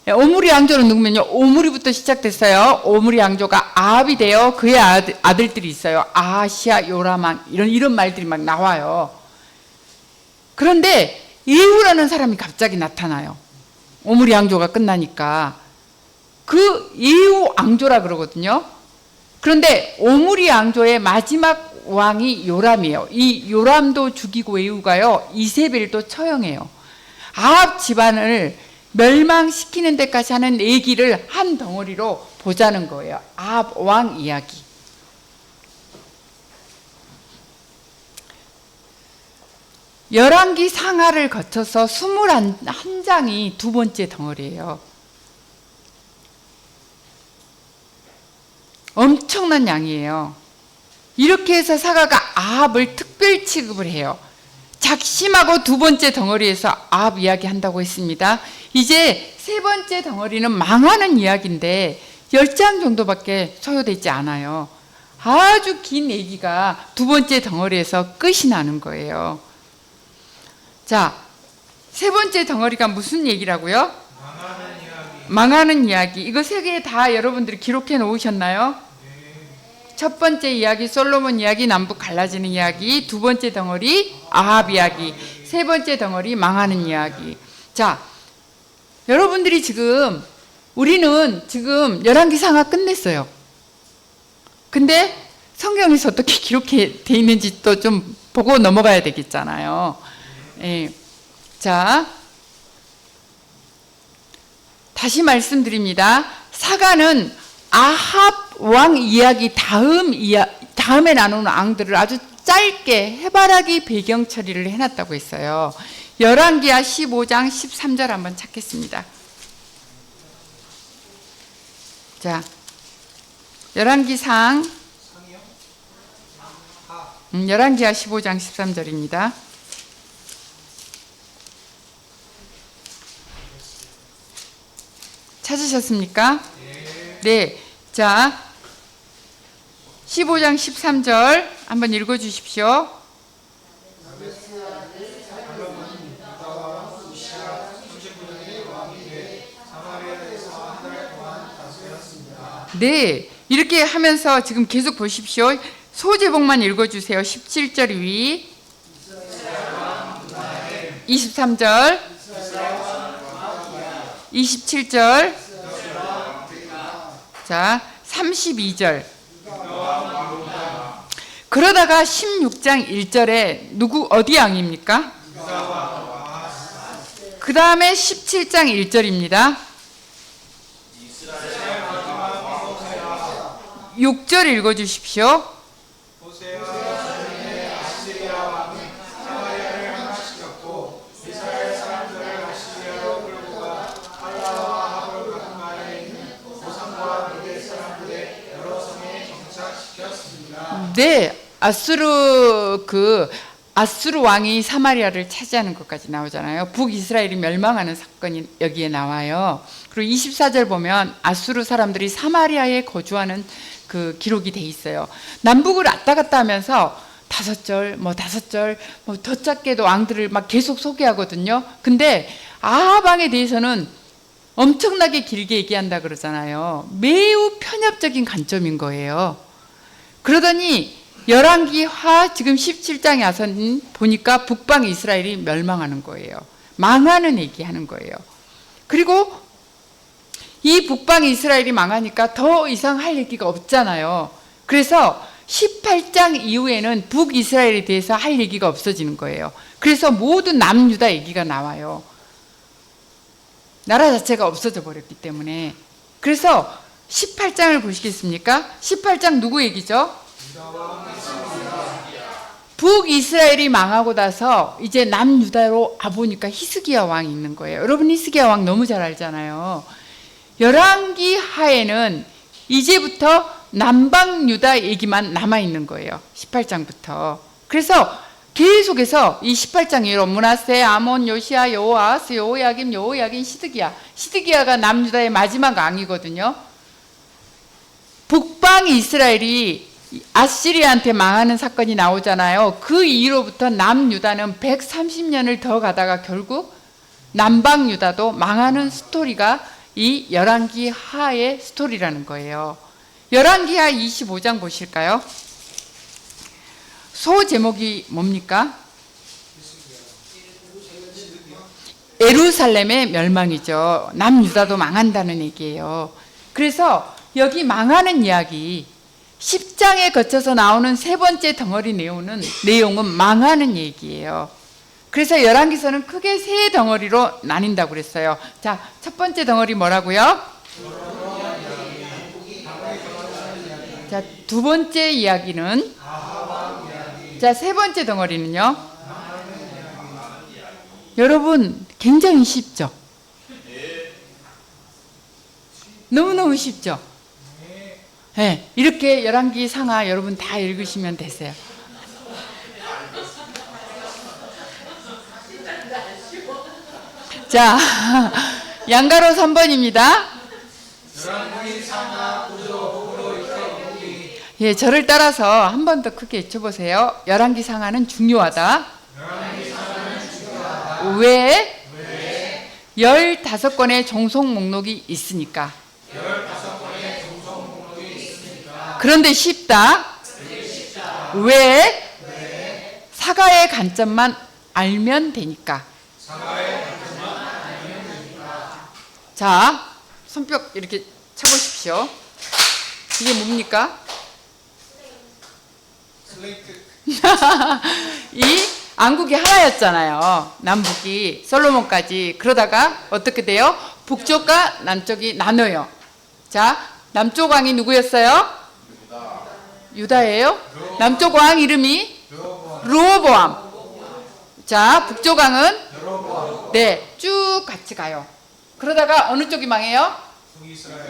오므리 왕조는 누구면요, 오므리부터 시작됐어요. 오므리 왕조가 아합이 돼요. 그의 아들들이 있어요. 아하시아, 요라만, 이런 말들이 막 나와요. 그런데 예후라는 사람이 갑자기 나타나요. 오므리 왕조가 끝나니까 그 예후 왕조라 그러거든요. 그런데 오므리 왕조의 마지막 왕이 요람이에요. 이 요람도 죽이고 예후가요, 이세벨도 처형해요. 아합 집안을 멸망시키는 데까지 하는 얘기를 한 덩어리로 보자는 거예요. 아합 왕 이야기. 열왕기 상하를 거쳐서 21장이 두 번째 덩어리예요. 엄청난 양이에요. 이렇게 해서 사가가 아합을 특별 취급을 해요. 작심하고 두 번째 덩어리에서 아합 이야기 한다고 했습니다. 이제 세 번째 덩어리는 망하는 이야기인데 10장 정도밖에 소요되지 않아요. 아주 긴 얘기가 두 번째 덩어리에서 끝이 나는 거예요. 자, 세 번째 덩어리가 무슨 얘기라고요? 망하는 이야기. 이거 세 개 다 여러분들이 기록해 놓으셨나요? 첫 번째 이야기 솔로몬 이야기, 남북 갈라지는 이야기. 두 번째 덩어리 아합 이야기. 세 번째 덩어리 망하는 이야기. 자, 여러분들이 우리는 지금 열왕기상하 끝냈어요. 근데 성경에서 어떻게 기록해 돼 있는지 또 좀 보고 넘어가야 되겠잖아요. 예. 자, 다시 말씀드립니다. 사가는 아합 왕 이야기 다음에 나누는 왕들을 아주 짧게 해바라기 배경 처리를 해놨다고 했어요. 열왕기하 15장 13절 한번 찾겠습니다. 자, 열왕기하 15장 13절입니다. 찾으셨습니까? 네. 자, 15장 13절 한번 읽어 주십시오. 네. 이렇게 하면서 지금 계속 보십시오. 소제목만 읽어 주세요. 17절 위. 23절. 27절. 자, 32절. 그러다가 16장 1절에 누구 어디 왕입니까? 그 다음에 17장 1절입니다. 6절 읽어 주십시오. 네, 아수르 왕이 사마리아를 차지하는 것까지 나오잖아요. 북이스라엘이 멸망하는 사건이 여기에 나와요. 그리고 24절 보면 아수르 사람들이 사마리아에 거주하는 그 기록이 돼 있어요. 남북을 왔다 갔다 하면서 5절, 뭐 5절, 뭐 더 작게도 왕들을 막 계속 소개하거든요. 근데 아하방에 대해서는 엄청나게 길게 얘기한다 그러잖아요. 매우 편협적인 관점인 거예요. 그러더니 열왕기하 지금 17장에 와서 보니까 북방 이스라엘이 멸망하는 거예요. 망하는 얘기하는 거예요. 그리고 이 북방 이스라엘이 망하니까 더 이상 할 얘기가 없잖아요. 그래서 18장 이후에는 북이스라엘에 대해서 할 얘기가 없어지는 거예요. 그래서 모든 남유다 얘기가 나와요. 나라 자체가 없어져 버렸기 때문에. 그래서 18장을 보시겠습니까? 18장 누구 얘기죠? 북이스라엘이 망하고 나서 이제 남유다로 와보니까 히스기야 왕이 있는 거예요. 여러분 히스기야 왕 너무 잘 알잖아요. 열왕기 하에는 이제부터 남방유다 얘기만 남아있는 거예요. 18장부터. 그래서 계속해서 이 18장 이후로 므낫세, 아몬, 요시야, 여호아스, 여호야김, 여호야긴, 시드기야가 남유다의 마지막 왕이거든요. 북방 이스라엘이 아시리아한테 망하는 사건이 나오잖아요. 그 이후로부터 남유다는 130년을 더 가다가 결국 남방유다도 망하는 스토리가 이 열왕기 하의 스토리라는 거예요. 열왕기 하 25장 보실까요? 소 제목이 뭡니까? 예루살렘의 멸망이죠. 남유다도 망한다는 얘기예요. 그래서 여기 망하는 이야기 10장에 거쳐서 나오는 세 번째 덩어리 내용은 망하는 얘기예요. 그래서 열왕기서는 크게 세 덩어리로 나뉜다고 그랬어요. 자, 첫 번째 덩어리 뭐라고요? 자, 두 번째 이야기는 자, 세 번째 덩어리는요? 여러분 굉장히 쉽죠? 너무너무 쉽죠? 네, 이렇게 열왕기 상하 여러분 다 읽으시면 되세요. 자, 양가로 3번입니다. 예, 저를 따라서 한 번 더 크게 외쳐보세요. 열왕기 상하는 중요하다. 왜? 15권의 종속 목록이 있으니까. 그런데 쉽다. 왜? 사가의 관점만 알면 되니까. 자, 손뼉 이렇게 쳐보십시오. 이게 뭡니까? 이 왕국이 하나였잖아요. 남북이 솔로몬까지. 그러다가 어떻게 돼요? 북쪽과 남쪽이 나눠요. 자, 남쪽 왕이 누구였어요? 유다예요. 남쪽 왕 이름이 르호보암. 자, 북쪽 왕은 네, 쭉 같이 가요. 그러다가 어느 쪽이 망해요?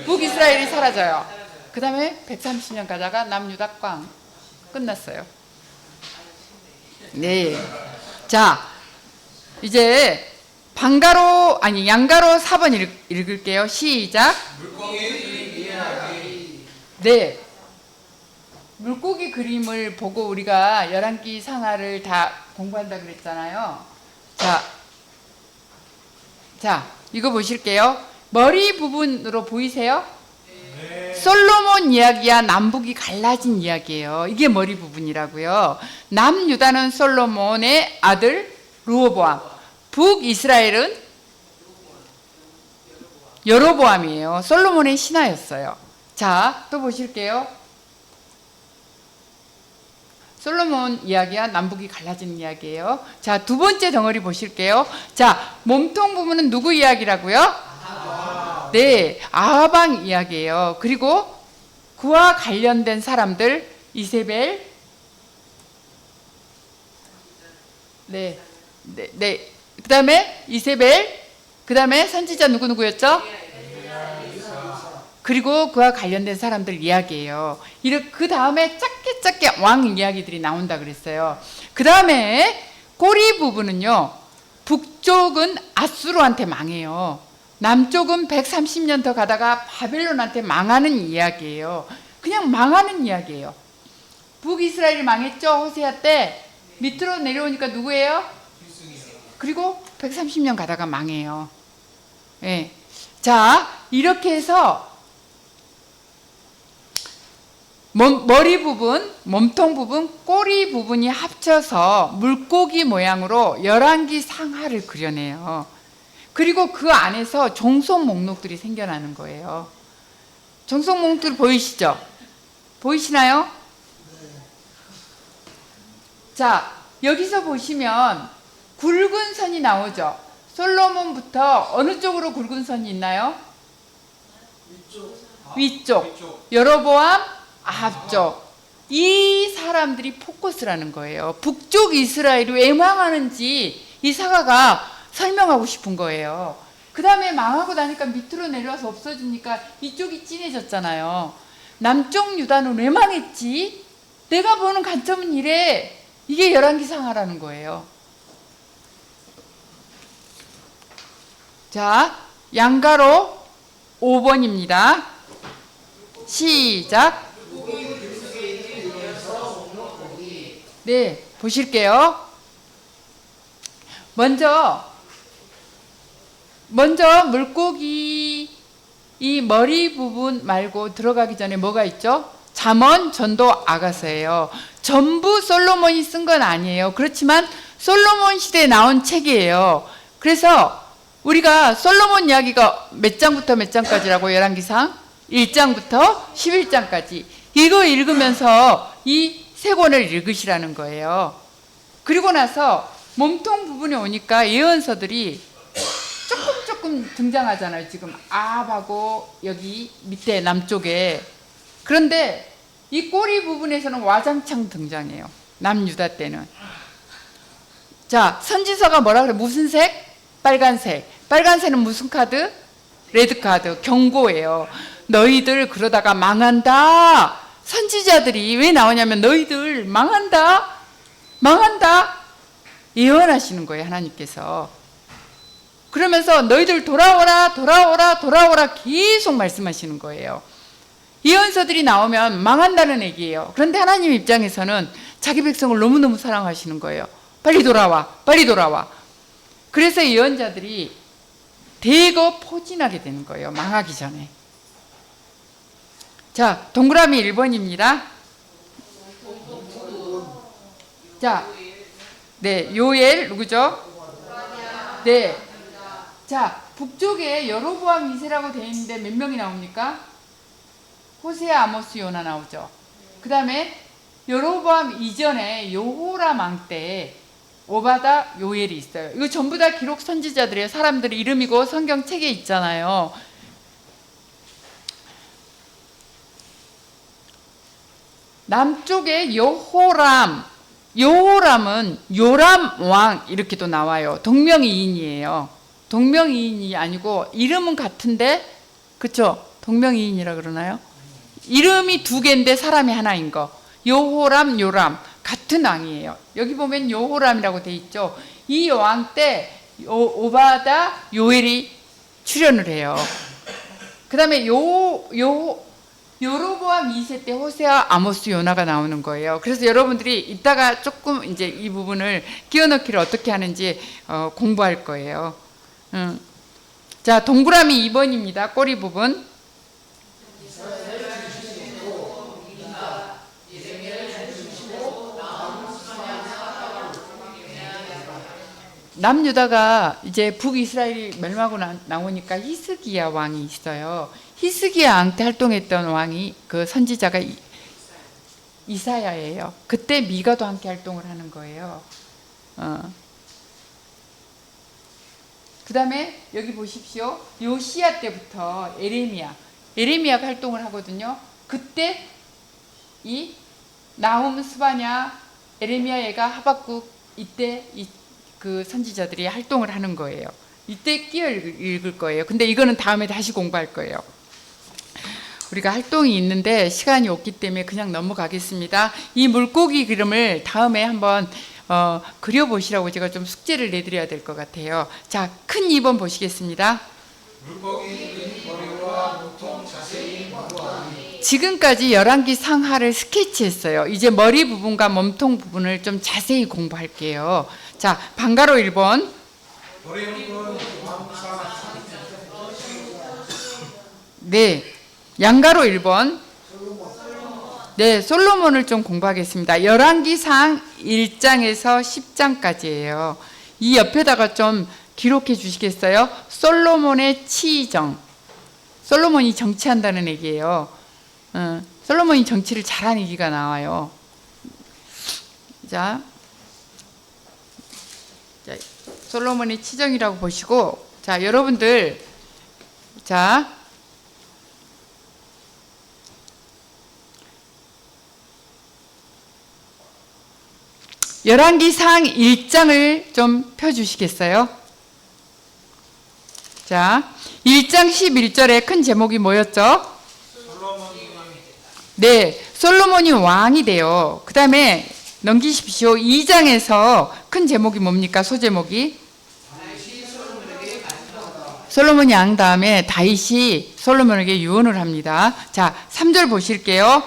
북이스라엘이 사라져요. 그 다음에 130년 가다가 남유다 꽝 끝났어요. 네. 자, 이제 방가로 아니 양가로 4번 읽을게요. 시작. 네. 물고기 그림을 보고 우리가 열왕기 상하를 다 공부한다 그랬잖아요. 자, 이거 보실게요. 머리 부분으로 보이세요? 네. 솔로몬 이야기야 남북이 갈라진 이야기예요. 이게 머리 부분이라고요. 남유다는 솔로몬의 아들 르호보암, 북이스라엘은 여로보암이에요. 솔로몬의 신하였어요. 자, 또 보실게요. 솔로몬 이야기야 남북이 갈라진 이야기예요. 자, 두 번째 덩어리 보실게요. 자, 몸통 부분은 누구 이야기라고요? 네, 아하방 이야기예요. 그리고 그와 관련된 사람들 이세벨, 네. 그 다음에 이세벨, 그 다음에 선지자 누구였죠? 그리고 그와 관련된 사람들 이야기예요. 그 다음에 짧게 왕 이야기들이 나온다 그랬어요. 그 다음에 꼬리 부분은요. 북쪽은 아수르한테 망해요. 남쪽은 130년 더 가다가 바벨론한테 망하는 이야기예요. 그냥 망하는 이야기예요. 북이스라엘이 망했죠. 호세아 때. 밑으로 내려오니까 누구예요? 그리고 130년 가다가 망해요. 네. 자, 이렇게 해서 머리 부분, 몸통 부분, 꼬리 부분이 합쳐서 물고기 모양으로 열왕기 상하를 그려내요. 그리고 그 안에서 종속 목록들이 생겨나는 거예요. 종속 목록들 보이시죠? 보이시나요? 자, 여기서 보시면 굵은 선이 나오죠. 솔로몬부터 어느 쪽으로 굵은 선이 있나요? 위쪽. 여로보암 앞쪽. 이 사람들이 포커스라는 거예요. 북쪽 이스라엘이 왜 망하는지 이 사가가 설명하고 싶은 거예요. 그 다음에 망하고 나니까 밑으로 내려와서 없어지니까 이쪽이 진해졌잖아요. 남쪽 유다는 왜 망했지? 내가 보는 관점은 이래. 이게 열왕기 상하라는 거예요. 자, 양가로 5번입니다. 시작. 네, 보실게요. 먼저 물고기 이 머리 부분 말고 들어가기 전에 뭐가 있죠? 잠언, 전도, 아가서예요. 전부 솔로몬이 쓴 건 아니에요. 그렇지만 솔로몬 시대에 나온 책이에요. 그래서 우리가 솔로몬 이야기가 몇 장부터 몇 장까지라고 열왕기상 1장부터 11장까지 이거 읽으면서 이 세 권을 읽으시라는 거예요. 그리고 나서 몸통 부분에 오니까 예언서들이 조금 등장하잖아요. 지금 아합하고 여기 밑에 남쪽에. 그런데 이 꼬리 부분에서는 와장창 등장해요. 남유다 때는. 자, 선지서가 뭐라 그래? 무슨 색? 빨간색. 빨간색은 무슨 카드? 레드카드. 경고예요. 너희들 그러다가 망한다. 선지자들이 왜 나오냐면 너희들 망한다. 예언하시는 거예요. 하나님께서. 그러면서 너희들 돌아오라 계속 말씀하시는 거예요. 예언서들이 나오면 망한다는 얘기예요. 그런데 하나님 입장에서는 자기 백성을 너무너무 사랑하시는 거예요. 빨리 돌아와. 그래서 예언자들이 대거 포진하게 되는 거예요. 망하기 전에. 자, 동그라미 1번입니다. 자, 네, 요엘 누구죠? 네. 자, 북쪽에 여로보암 2세라고 되어 있는데 몇 명이 나옵니까? 호세아, 아모스, 요나 나오죠. 그 다음에 여로보암 이전에 여호람 왕 때 오바다, 요엘이 있어요. 이거 전부 다 기록 선지자들이에요. 사람들 이름이고 성경책에 있잖아요. 남쪽에 여호람은 요람 왕 이렇게도 나와요. 동명이인이에요. 동명이인이 아니고 이름은 같은데, 그쵸? 동명이인이라 그러나요? 이름이 두 개인데 사람이 하나인 거. 여호람, 요람 같은 왕이에요. 여기 보면 여호람이라고 돼 있죠. 이 왕 때 오바다, 요엘이 출연을 해요. 그 다음에 여로보암 2세 때 호세아, 아모스, 요나가 나오는 거예요. 그래서 여러분들이 이따가 조금 이제 이 부분을 끼워넣기를 어떻게 하는지 공부할 거예요. 자, 동그라미 2번입니다. 꼬리 부분. 남유다가 이제 북이스라엘이 멸망하고 나오니까 히스기야 왕이 있어요. 히스기야 왕 때 활동했던 왕이 그 선지자가 이사야예요. 그때 미가도 함께 활동을 하는 거예요. 그 다음에 여기 보십시오. 요시야 때부터 에레미야가 활동을 하거든요. 그때 이 나훔, 스바냐, 에레미야가 하박국 이때 그 선지자들이 활동을 하는 거예요. 이때 끼어 읽을 거예요. 근데 이거는 다음에 다시 공부할 거예요. 우리가 활동이 있는데 시간이 없기 때문에 그냥 넘어가겠습니다. 이 물고기 그림을 다음에 한번 그려보시라고 제가 좀 숙제를 내드려야 될 것 같아요. 자, 큰 2번 보시겠습니다. 물고기 머리와 몸통 자세히 보아하니. 지금까지 열왕기 상하를 스케치했어요. 이제 머리 부분과 몸통 부분을 좀 자세히 공부할게요. 자, 방가로 1번. 네, 양가로 1번. 네, 솔로몬을 좀 공부하겠습니다. 열왕기상 1장에서 10장까지예요. 이 옆에다가 좀 기록해 주시겠어요? 솔로몬의 치정. 솔로몬이 정치한다는 얘기예요. 솔로몬이 정치를 잘하는 얘기가 나와요. 자, 솔로몬의 치정이라고 보시고, 자, 여러분들, 자, 열왕기상 1장을 좀 펴주시겠어요? 자, 1장 11절에 큰 제목이 뭐였죠? 네, 솔로몬이 왕이 돼요. 그 다음에 넘기십시오. 2장에서 큰 제목이 뭡니까? 소제목이? 솔로몬이 왕 다음에 다윗이 솔로몬에게 유언을 합니다. 자, 3절 보실게요.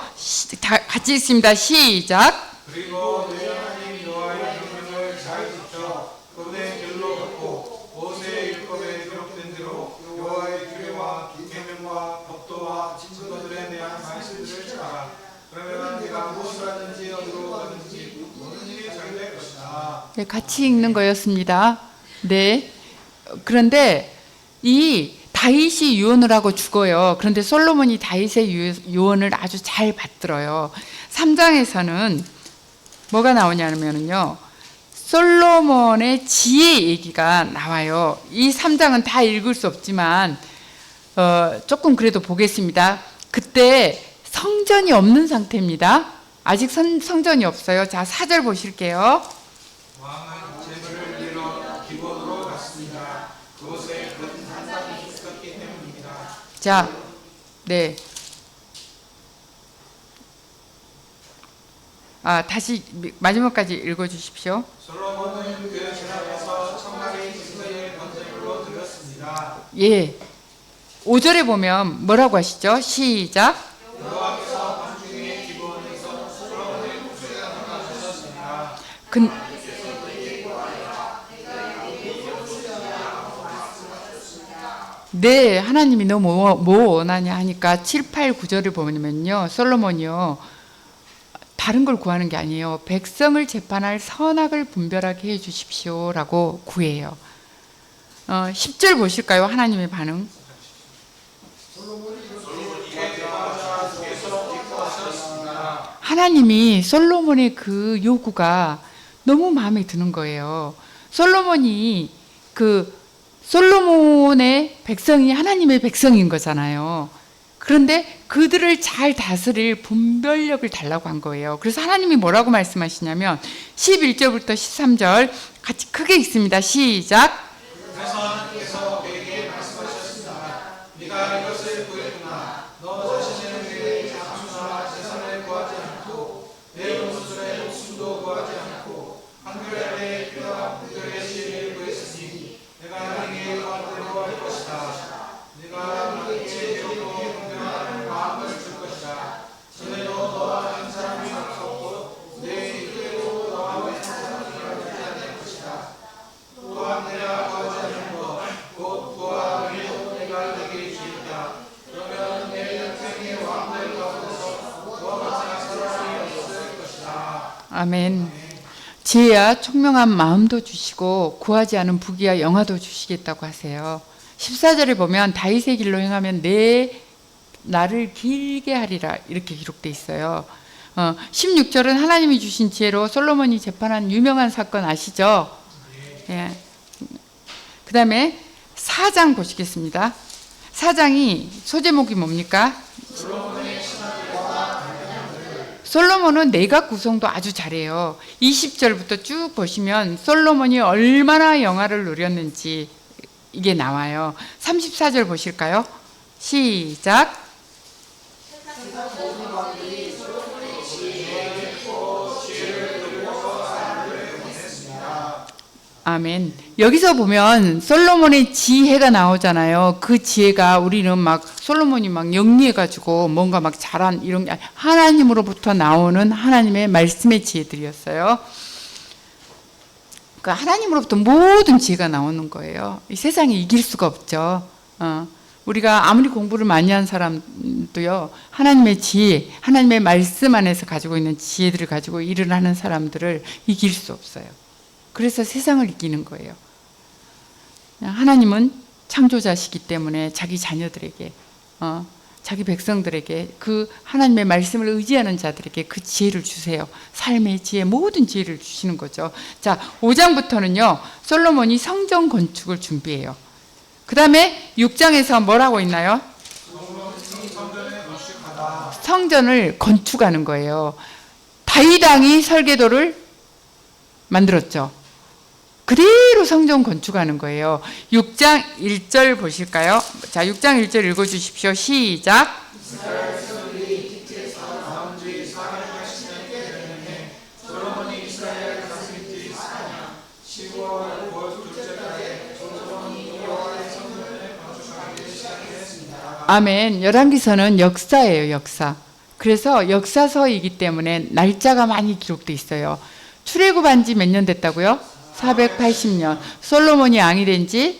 다 같이 읽습니다. 시작. 그리고 내 하나님 여호와의 명령을 잘 지켜 그의 길로 걷고 모세의 율법에 기록된 대로 여호와의 규례와 계명과 법도와 증거들에 대한 말씀들을 지켜라. 그러면 네가 무엇을 하든지 어디로 가든지 모든 일이 잘 될 것이다. 네, 같이 읽는 거였습니다. 네. 그런데 이 다윗이 유언을 하고 죽어요. 그런데 솔로몬이 다윗의 유언을 아주 잘 받들어요. 3장에서는 뭐가 나오냐면요, 솔로몬의 지혜 얘기가 나와요. 이 3장은 다 읽을 수 없지만 조금 그래도 보겠습니다. 그때 성전이 없는 상태입니다. 아직 성전이 없어요. 자, 4절 보실게요. 왕은 제물을 밀어 기본으로 갔습니다. 그곳에 큰 산당이 있었기 때문입니다. 자, 네. 다시 마지막까지 읽어주십시오. 솔로몬은 그 제사에서 천마리 짐승을 번제물로 드렸습니다. 예. 5절에 보면 뭐라고 하시죠? 시작. 여호와께서 밤중에 기브온에서 솔로몬의 목소리가 나타나셨습니다. 네, 하나님이 너무 뭐 원하냐 하니까 7, 8, 9절을 보면요, 솔로몬이요, 다른 걸 구하는 게 아니에요. 백성을 재판할 선악을 분별하게 해주십시오 라고 구해요. 10절 보실까요? 하나님의 반응. 하나님이 솔로몬의 그 요구가 너무 마음에 드는 거예요. 솔로몬의 백성이 하나님의 백성인 거잖아요. 그런데 그들을 잘 다스릴 분별력을 달라고 한 거예요. 그래서 하나님이 뭐라고 말씀하시냐면 11절부터 13절 같이 크게 읽습니다. 시작. 그래서 하나님께서 그에게 말씀하셨습니다. 네가 이것을 구했구나. 너 자신의 내 장수나 재산을 구하지 않고 내 원수의 목숨도 구하지 않고 한결에 필요한 분들의 시를 구했으니 아멘. 지혜와 총명한 마음도 주시고 구하지 않은 부귀와 영화도 주시겠다고 하세요. 14절에 보면 다윗의 길로 행하면 내 나를 길게 하리라 이렇게 기록돼 있어요. 16절은 하나님이 주신 지혜로 솔로몬이 재판한 유명한 사건 아시죠? 예. 그 다음에 4장 보시겠습니다. 4장이 소제목이 뭡니까? 솔로몬은 내각 구성도 아주 잘해요. 20절부터 쭉 보시면 솔로몬이 얼마나 영화를 누렸는지 이게 나와요. 34절 보실까요? 시작. 아멘. 여기서 보면 솔로몬의 지혜가 나오잖아요. 그 지혜가 우리는 막 솔로몬이 막 영리해가지고 뭔가 막 잘한 이런 게 하나님으로부터 나오는 하나님의 말씀의 지혜들이었어요. 그 하나님으로부터 모든 지혜가 나오는 거예요. 이 세상에 이길 수가 없죠. 우리가 아무리 공부를 많이 한 사람도요, 하나님의 지혜, 하나님의 말씀 안에서 가지고 있는 지혜들을 가지고 일을 하는 사람들을 이길 수 없어요. 그래서 세상을 이기는 거예요. 하나님은 창조자시기 때문에 자기 자녀들에게, 자기 백성들에게 그 하나님의 말씀을 의지하는 자들에게 그 지혜를 주세요. 삶의 지혜, 모든 지혜를 주시는 거죠. 자, 5장부터는요, 솔로몬이 성전 건축을 준비해요. 그 다음에 6장에서 뭐라고 있나요? 성전을 건축하는 거예요. 다윗 왕이 설계도를 만들었죠. 그대로 성전 건축하는 거예요. 6장 1절 보실까요? 자, 6장 1절 읽어주십시오. 시작. 아멘. 열왕기서는 역사예요, 역사. 그래서 역사서이기 때문에 날짜가 많이 기록돼 있어요. 출애굽한 지 몇 년 됐다고요? 480년. 솔로몬이 왕이 된 지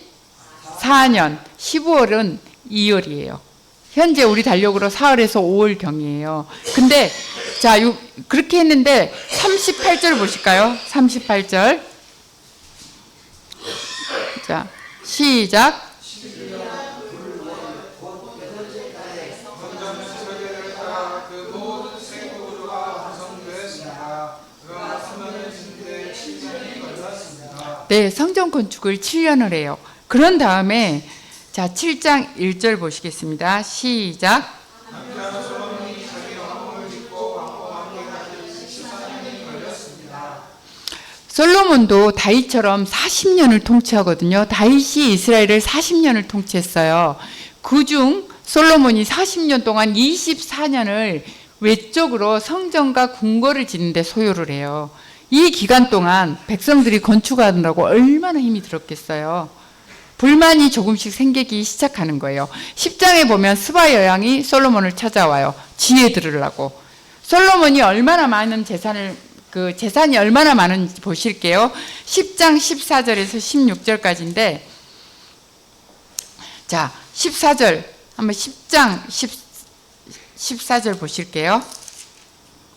4년. 15월은 2월이에요. 현재 우리 달력으로 4월에서 5월경이에요. 근데 자, 그렇게 했는데 38절 보실까요? 38절. 자, 시작. 네, 성전 건축을 7년을 해요. 그런 다음에 자, 7장 1절 보시겠습니다. 시작. 솔로몬도 다윗처럼 40년을 통치하거든요. 다윗이 이스라엘을 40년을 통치했어요. 그중 솔로몬이 40년 동안 24년을 외적으로 성전과 궁궐을 짓는 데 소요를 해요. 이 기간 동안 백성들이 건축하느라고 얼마나 힘이 들었겠어요. 불만이 조금씩 생기기 시작하는 거예요. 10장에 보면 스바 여왕이 솔로몬을 찾아와요. 지혜 들으려고. 솔로몬이 얼마나 많은 재산이 얼마나 많은지 보실게요. 10장 14절에서 16절까지인데, 자, 14절, 한번 10장 14절 보실게요.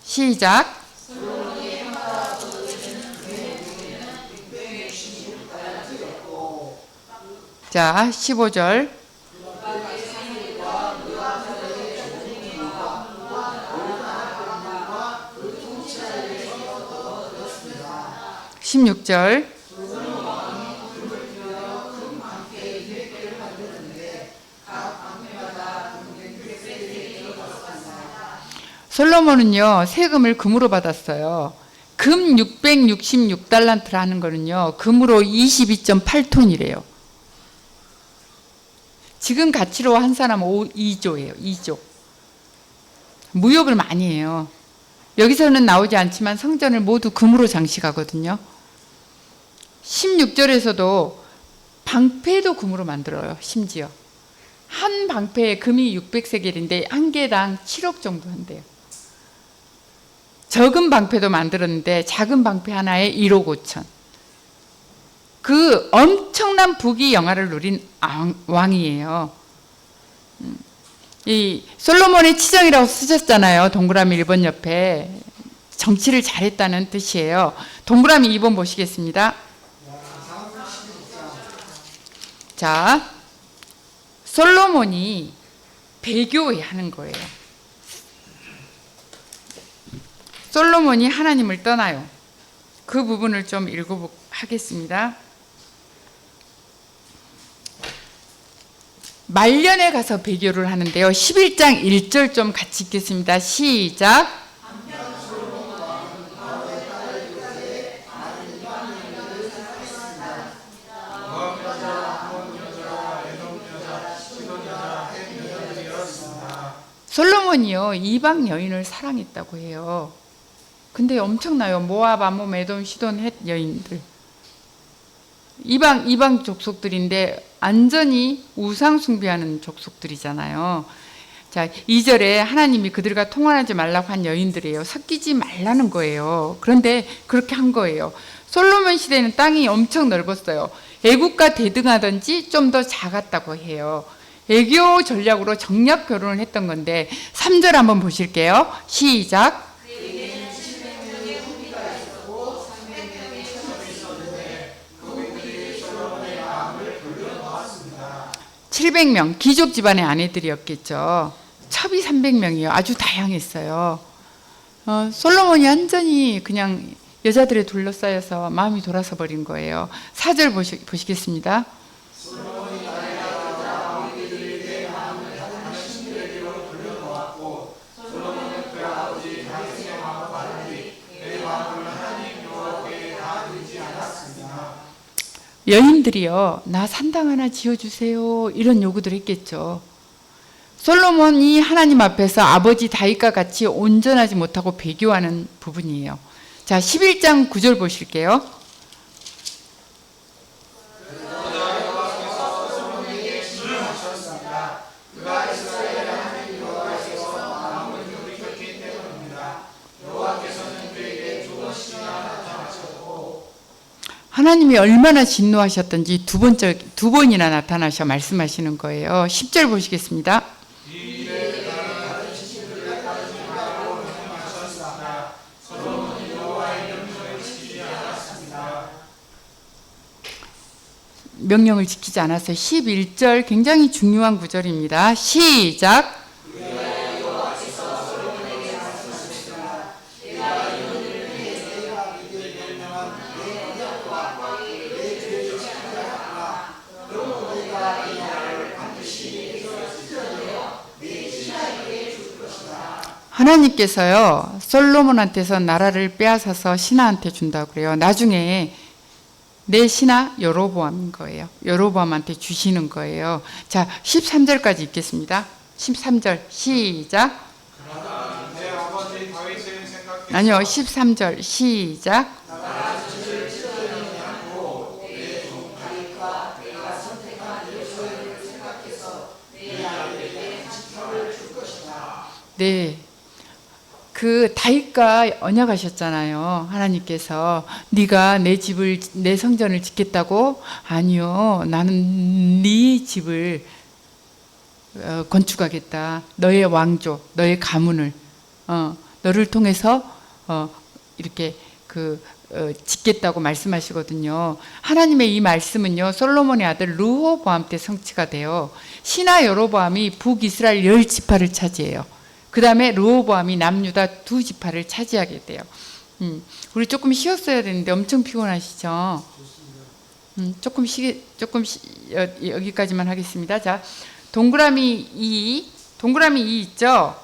시작. 자, 15절. (16절) 솔로몬은요, 세금을 금으로 받았어요. 금 666달란트를 하는 거는요, 금으로 22.8톤이래요. 지금 가치로 한 사람은 2조예요. 2조. 무역을 많이 해요. 여기서는 나오지 않지만 성전을 모두 금으로 장식하거든요. 16절에서도 방패도 금으로 만들어요. 심지어. 한 방패에 금이 600세겔인데 한 개당 7억 정도 한대요. 적은 방패도 만들었는데 작은 방패 하나에 1억 5천. 그 엄청난 부귀 영화를 누린 왕이에요. 이 솔로몬의 치정이라고 쓰셨잖아요. 동그라미 1번 옆에. 정치를 잘했다는 뜻이에요. 동그라미 2번 보시겠습니다. 자, 솔로몬이 배교하는 거예요. 솔로몬이 하나님을 떠나요. 그 부분을 좀 읽어보겠습니다. 말년에 가서 배교를 하는데요. 11장 1절 좀 같이 읽겠습니다. 시작. 솔로몬이요 이방 여인을 사랑했다고 해요. 근데 엄청나요. 모압, 암몬, 에돔, 시돈, 헷 여인들. 이방 족속들인데 완전히 우상 숭배하는 족속들이잖아요. 자, 2절에 하나님이 그들과 통혼하지 말라고 한 여인들이에요. 섞이지 말라는 거예요. 그런데 그렇게 한 거예요. 솔로몬 시대는 땅이 엄청 넓었어요. 애국과 대등하든지 좀 더 작았다고 해요. 애교 전략으로 정략 결혼을 했던 건데 3절 한번 보실게요. 시작. 700명 귀족 집안의 아내들이었겠죠. 첩이 300명이요. 아주 다양했어요. 솔로몬이 완전히 그냥 여자들에 둘러싸여서 마음이 돌아서 버린 거예요. 4절 보시겠습니다. 여인들이요, 나 산당 하나 지어주세요 이런 요구들 했겠죠. 솔로몬이 하나님 앞에서 아버지 다윗과 같이 온전하지 못하고 배교하는 부분이에요. 자, 11장 9절 보실게요. 하나님이 얼마나 진노하셨던지 두 번이나 나타나셔 말씀하시는 거예요. 10절 보시겠습니다. 명령을 지키지 않았어요. 11절 굉장히 중요한 구절입니다. 시작. 하나님께서요 솔로몬한테서 나라를 빼앗아서 신하한테 준다고 그래요. 나중에 내 신하 여로보암인 거예요. 여로보암한테 주시는 거예요. 자, 13절까지 읽겠습니다. 13절 시작. 아니요, 13절 시작. 네. 그 다윗과 언약하셨잖아요. 하나님께서 네가 내 집을 내 성전을 짓겠다고? 아니요. 나는 네 집을 건축하겠다. 너의 왕조, 너의 가문을 너를 통해서 이렇게 짓겠다고 말씀하시거든요. 하나님의 이 말씀은요. 솔로몬의 아들 르호보암 때 성취가 돼요. 신하 여로보암이 북이스라엘 10지파를 차지해요. 그 다음에 르호보암이 남유다 2지파를 차지하게 돼요. 우리 조금 쉬었어야 되는데 엄청 피곤하시죠? 조금 여기까지만 하겠습니다. 자, 동그라미 2 있죠?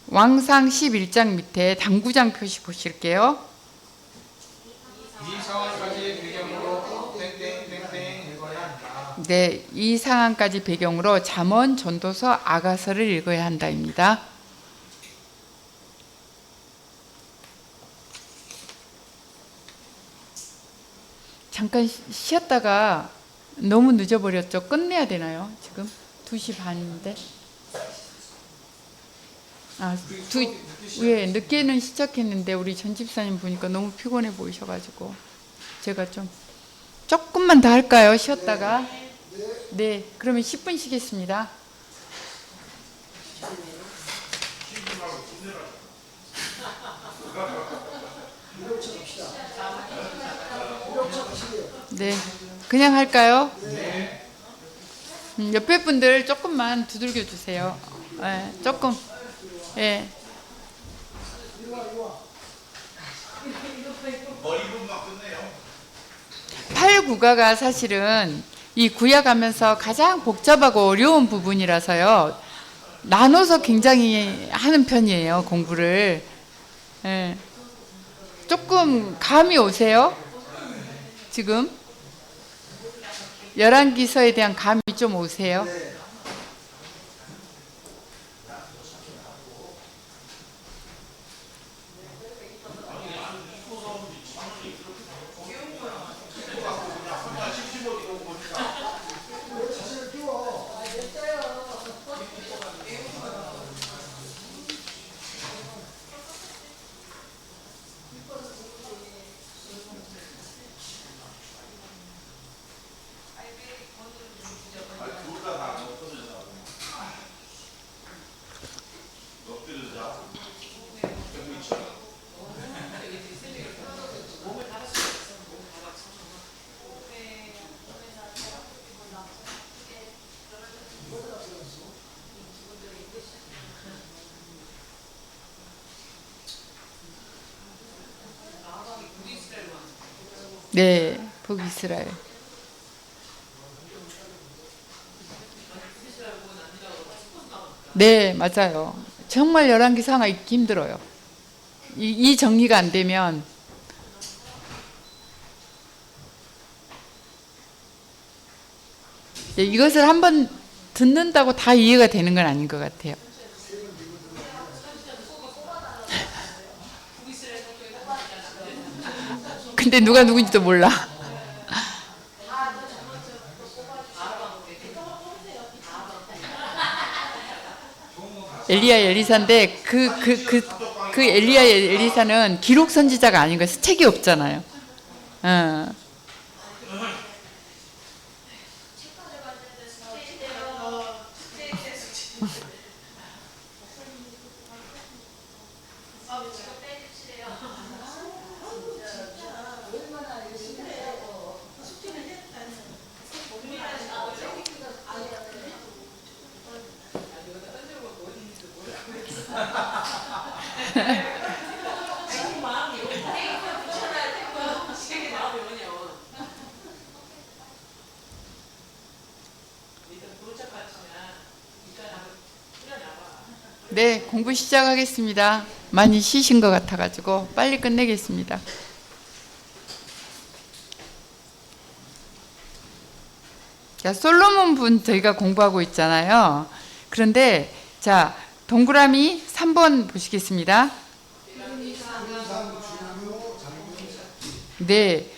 왕상 11장 밑에 당구장 표시 보실게요. 이 상황까지 배경으로 땡땡땡땡 읽어야 한다. 네, 이 상황까지 배경으로 잠언, 전도서, 아가서를 읽어야 한다입니다. 잠깐 쉬었다가 너무 늦어버렸죠. 끝내야 되나요? 지금 2시 반인데. 왜 늦게는 시작했는데 우리 전 집사님 보니까 너무 피곤해 보이셔가지고 제가 조금만 더 할까요? 쉬었다가. 네, 그러면 10분 쉬겠습니다. 유력처 합시다. 유력처 하시게요. 네, 그냥 할까요? 옆에 분들 조금만 두들겨 주세요. 예, 조금. 예. 이리 와, 이리 와. 머리분만 끝내요. 8, 9가가 사실은 이 구약하면서 가장 복잡하고 어려운 부분이라서요. 나눠서 굉장히 하는 편이에요, 공부를. 예. 조금 감이 오세요? 지금? 열왕기서에 대한 감이 좀 오세요? 왜 자신을 띄워? 둘다 엎드려서 엎드려서 네, 북이스라엘. 네, 맞아요. 정말 열왕기상하 읽기 힘들어요. 이 정리가 안 되면 네, 이것을 한번 듣는다고 다 이해가 되는 건 아닌 것 같아요. 근데 누가 누군지도 몰라. 엘리야 엘리사인데 그 엘리야 엘리사는 기록 선지자가 아닌 거예요. 책이 없잖아요. 네, 공부 시작하겠습니다. 많이 쉬신 것 같아가지고 빨리 끝내겠습니다. 자, 솔로몬 분 저희가 공부하고 있잖아요. 그런데 자, 동그라미 3번 보시겠습니다. 네,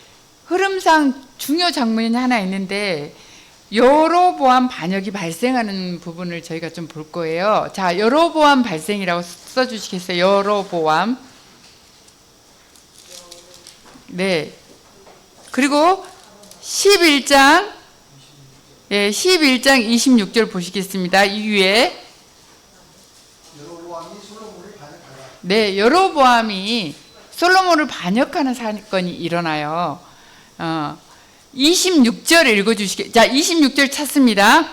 흐름상 중요 장면이 하나 있는데 여로보암 반역이 발생하는 부분을 저희가 좀 볼 거예요. 자, 여로보암 발생이라고 써주시겠어요? 여로보암. 네. 그리고 11장, 예, 11장 26절 보시겠습니다. 이 위에. 여로보암이 솔로몬을 반역하라. 네, 여로보암이 솔로몬을 반역하는 사건이 일어나요. 26절 읽어주시겠. 자, 26절 찾습니다.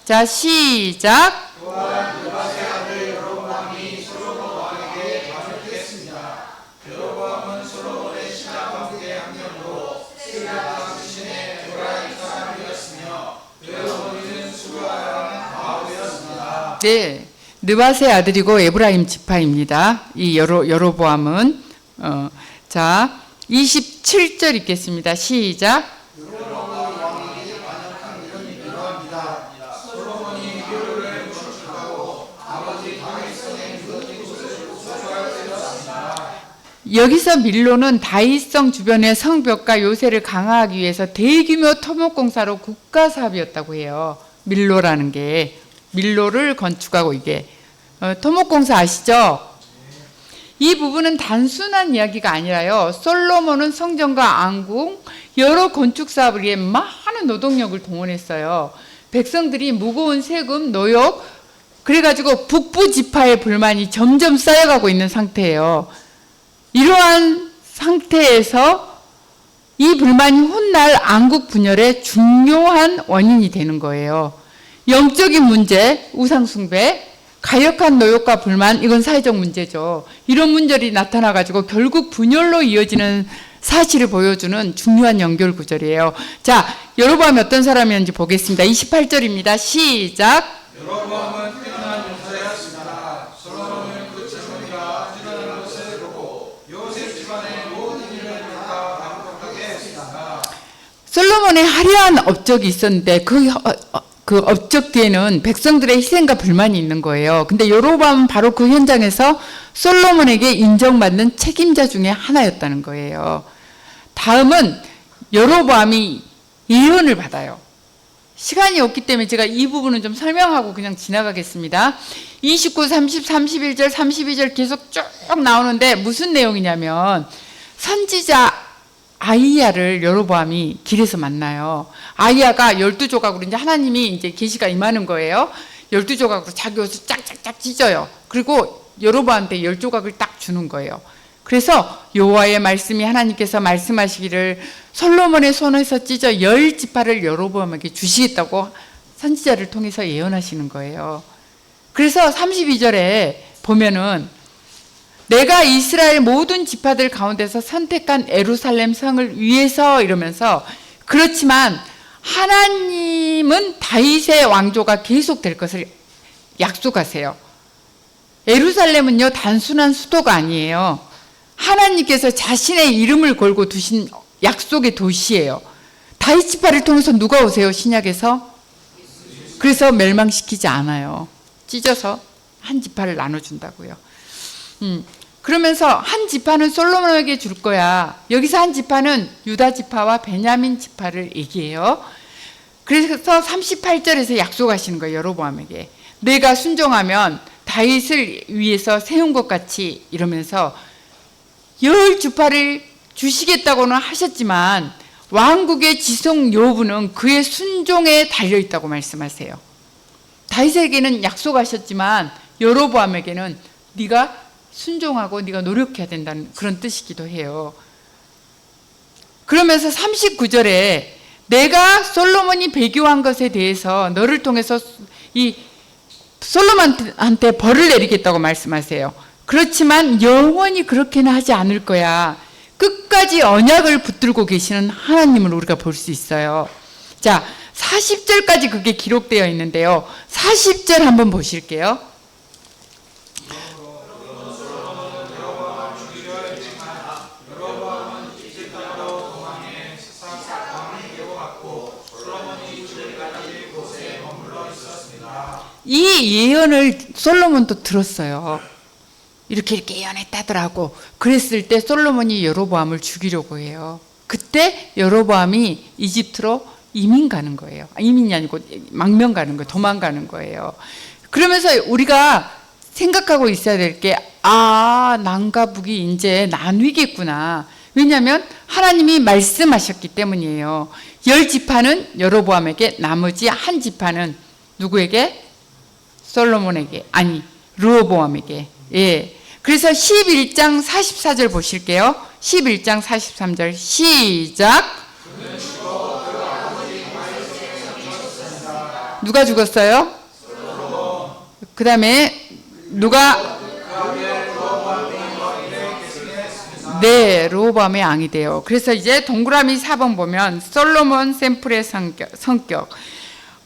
자, 시작. 또한 느바세 아들 여로보암이 솔로몬 왕에게 반역했습니다. 여로보암은 솔로몬의 신하 가운데 한 명으로 스가 출신의 도라이 사람이었으며 여로보암은 수가랑 바오였습니다. 네, 느바세 아들이고 에브라임 지파입니다. 이 여로보암은 자, 27절 읽겠습니다. 시작. 여로보암 왕에게 반역한 일은 이러합니다. 솔로몬이 묘를 건축하고 아버지 다윗성의 그 곳을 소유하였습니다. 여기서 밀로는 다윗성 주변의 성벽과 요새를 강화하기 위해서 대규모 토목공사로 국가 사업이었다고 해요. 밀로라는 게. 밀로를 건축하고 이게 토목공사 아시죠? 이 부분은 단순한 이야기가 아니라요. 솔로몬은 성전과 안궁, 여러 건축 사업을 위해 많은 노동력을 동원했어요. 백성들이 무거운 세금, 노역, 그래가지고 북부 지파의 불만이 점점 쌓여가고 있는 상태예요. 이러한 상태에서 이 불만이 훗날 안국 분열의 중요한 원인이 되는 거예요. 영적인 문제, 우상숭배, 가역한 노역과 불만, 이건 사회적 문제죠. 이런 문제들이 나타나가지고 결국 분열로 이어지는 사실을 보여주는 중요한 연결 구절이에요. 자, 여로보암이 어떤 사람이었는지 보겠습니다. 28절입니다. 시작. 여로보암은 뛰어난 용사였습니다. 솔로몬은 그 젊은이가 뛰어난 것을 보고 요셉 집안의 모든 일을 다 완벽하게 했습니다. 솔로몬의 화려한 업적이 있었는데 그 업적 뒤에는 백성들의 희생과 불만이 있는 거예요. 근데 여로보암은 바로 그 현장에서 솔로몬에게 인정받는 책임자 중에 하나였다는 거예요. 다음은 여로보암이 예언을 받아요. 시간이 없기 때문에 제가 이 부분은 좀 설명하고 그냥 지나가겠습니다. 29, 30, 31절, 32절 계속 쭉 나오는데 무슨 내용이냐면 선지자 아이야를 여로보암이 길에서 만나요. 아이야가 12조각으로 이제 하나님이 이제 계시가 임하는 거예요. 12조각으로 자기 옷을 짝짝짝 찢어요. 그리고 여로보암한테 10조각을 딱 주는 거예요. 그래서 여호와의 말씀이 하나님께서 말씀하시기를 솔로몬의 손에서 찢어 10지파를 여로보암에게 주시겠다고 선지자를 통해서 예언하시는 거예요. 그래서 32절에 보면은 내가 이스라엘 모든 지파들 가운데서 선택한 예루살렘 성을 위해서 이러면서 그렇지만 하나님은 다윗의 왕조가 계속될 것을 약속하세요. 예루살렘은요 단순한 수도가 아니에요. 하나님께서 자신의 이름을 걸고 두신 약속의 도시예요. 다윗 지파를 통해서 누가 오세요? 신약에서? 그래서 멸망시키지 않아요. 찢어서 한 지파를 나눠준다고요. 그러면서 한 지파는 솔로몬에게 줄 거야. 여기서 한 지파는 유다 지파와 베냐민 지파를 얘기해요. 그래서 38절에서 약속하시는 거예요. 여로보암에게. 내가 순종하면 다윗을 위해서 세운 것 같이 이러면서 10지파를 주시겠다고는 하셨지만 왕국의 지속 여부는 그의 순종에 달려있다고 말씀하세요. 다윗에게는 약속하셨지만 여로보암에게는 네가 순종하고 네가 노력해야 된다는 그런 뜻이기도 해요. 그러면서 39절에 내가 솔로몬이 배교한 것에 대해서 너를 통해서 이 솔로몬한테 벌을 내리겠다고 말씀하세요. 그렇지만 영원히 그렇게는 하지 않을 거야. 끝까지 언약을 붙들고 계시는 하나님을 우리가 볼 수 있어요. 자, 40절까지 그게 기록되어 있는데요. 40절 한번 보실게요. 이 예언을 솔로몬도 들었어요. 이렇게 예언했다더라고. 그랬을 때 솔로몬이 여로보암을 죽이려고 해요. 그때 여로보암이 이집트로 이민 가는 거예요. 이민이 아니고 망명 가는 거예요. 도망가는 거예요. 그러면서 우리가 생각하고 있어야 될 게 남과 북이 이제 나뉘겠구나. 왜냐하면 하나님이 말씀하셨기 때문이에요. 10지파는 여로보암에게, 나머지 한 지파는 누구에게? 솔로몬에게, 아니 르호보암에게. 예. 그래서 11장 44절 보실게요. 11장 43절 시작. 누가 죽었어요? 그 다음에 누가? 네, 르호보암의 왕이 돼요. 그래서 이제 동그라미 4번 보면 솔로몬 샘플의 성격.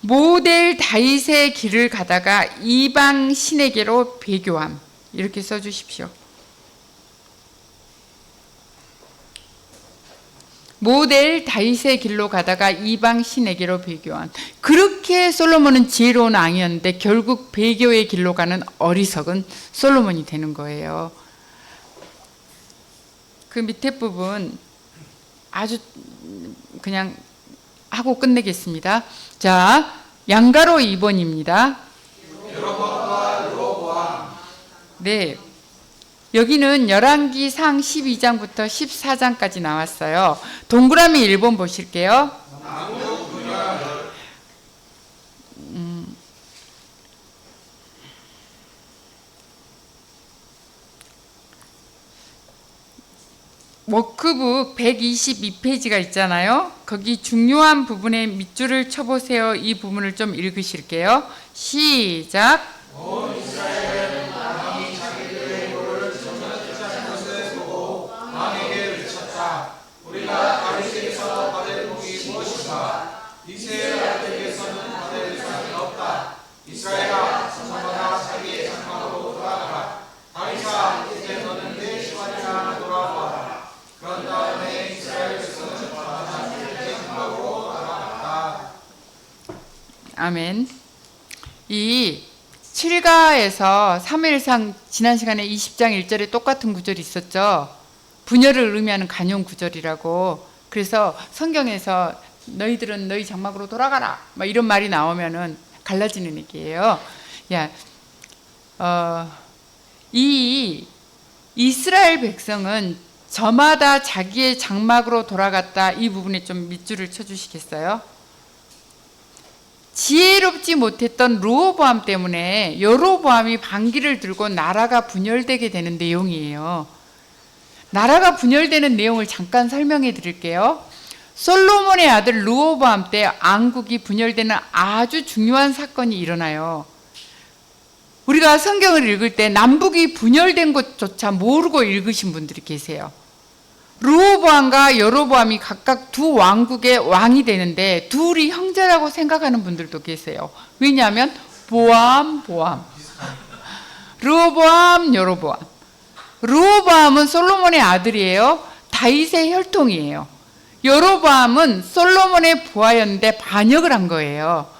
모델 다윗의 길을 가다가 이방 신에게로 배교함. 이렇게 써주십시오. 모델 다윗의 길로 가다가 이방 신에게로 배교한. 그렇게 솔로몬은 지혜로운 왕이었는데 결국 배교의 길로 가는 어리석은 솔로몬이 되는 거예요. 그 밑에 부분 아주 그냥 하고 끝내겠습니다. 자, 양가로 2번입니다. 네, 여기는 열왕기상 12장부터 14장까지 나왔어요. 동그라미 1번 보실게요. 워크북 122페이지가 있잖아요. 거기 중요한 부분에 밑줄을 쳐보세요. 이 부분을 좀 읽으실게요. 시작. 온 이스라엘은 왕이 자기들의 노를 전혀 뜻하는 것을 보고 왕에게 외쳤다. 우리가 다윗에게서 받을 복이 무엇인가? 이새의 아들에게서는 받을 상이 없다. 이스라엘아, 저마다 자기의 장막으로 돌아가라. 다윗아, 이제 너는 내 시간이나 돌아와라. 그런 다음에 이스라엘 백성은 자기의 장막으로 돌아갔다. 아멘. 이 7가에서 3일상 지난 시간에 20장 1절에 똑같은 구절이 있었죠. 분열을 의미하는 간용 구절이라고. 그래서 성경에서 너희들은 너희 장막으로 돌아가라 막 이런 말이 나오면은 갈라지는 얘기예요. 이 이스라엘 백성은 저마다 자기의 장막으로 돌아갔다. 이 부분에 좀 밑줄을 쳐주시겠어요? 지혜롭지 못했던 르호보암 때문에 여로보암이 반기를 들고 나라가 분열되게 되는 내용이에요. 나라가 분열되는 내용을 잠깐 설명해 드릴게요. 솔로몬의 아들 르호보암 때 왕국이 분열되는 아주 중요한 사건이 일어나요. 우리가 성경을 읽을 때 남북이 분열된 것조차 모르고 읽으신 분들이 계세요. 르호보암과 여로보암이 각각 두 왕국의 왕이 되는데 둘이 형제라고 생각하는 분들도 계세요. 왜냐하면 보암 르호보암 여로보암. 르호보암은 솔로몬의 아들이에요. 다윗의 혈통이에요. 여로보암은 솔로몬의 부하였는데 반역을 한 거예요.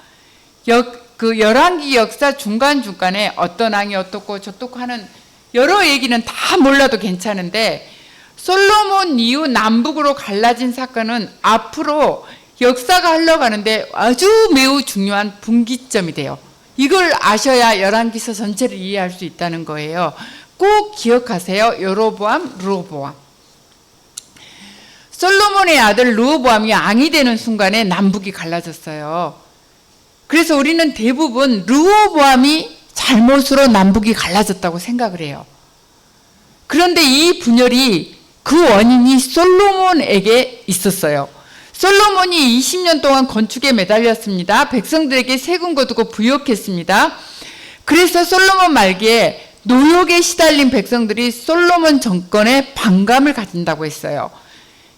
그 열왕기 역사 중간중간에 어떤 왕이 어떻고 저떻고 하는 여러 얘기는 다 몰라도 괜찮은데 솔로몬 이후 남북으로 갈라진 사건은 앞으로 역사가 흘러가는데 아주 매우 중요한 분기점이 돼요. 이걸 아셔야 열왕기서 전체를 이해할 수 있다는 거예요. 꼭 기억하세요. 여로보암, 르호보암. 솔로몬의 아들 르호보암이 왕이 되는 순간에 남북이 갈라졌어요. 그래서 우리는 대부분 르호보암이 잘못으로 남북이 갈라졌다고 생각을 해요. 그런데 이 분열이 그 원인이 솔로몬에게 있었어요. 솔로몬이 20년 동안 건축에 매달렸습니다. 백성들에게 세금 거두고 부역했습니다. 그래서 솔로몬 말기에 노역에 시달린 백성들이 솔로몬 정권에 반감을 가진다고 했어요.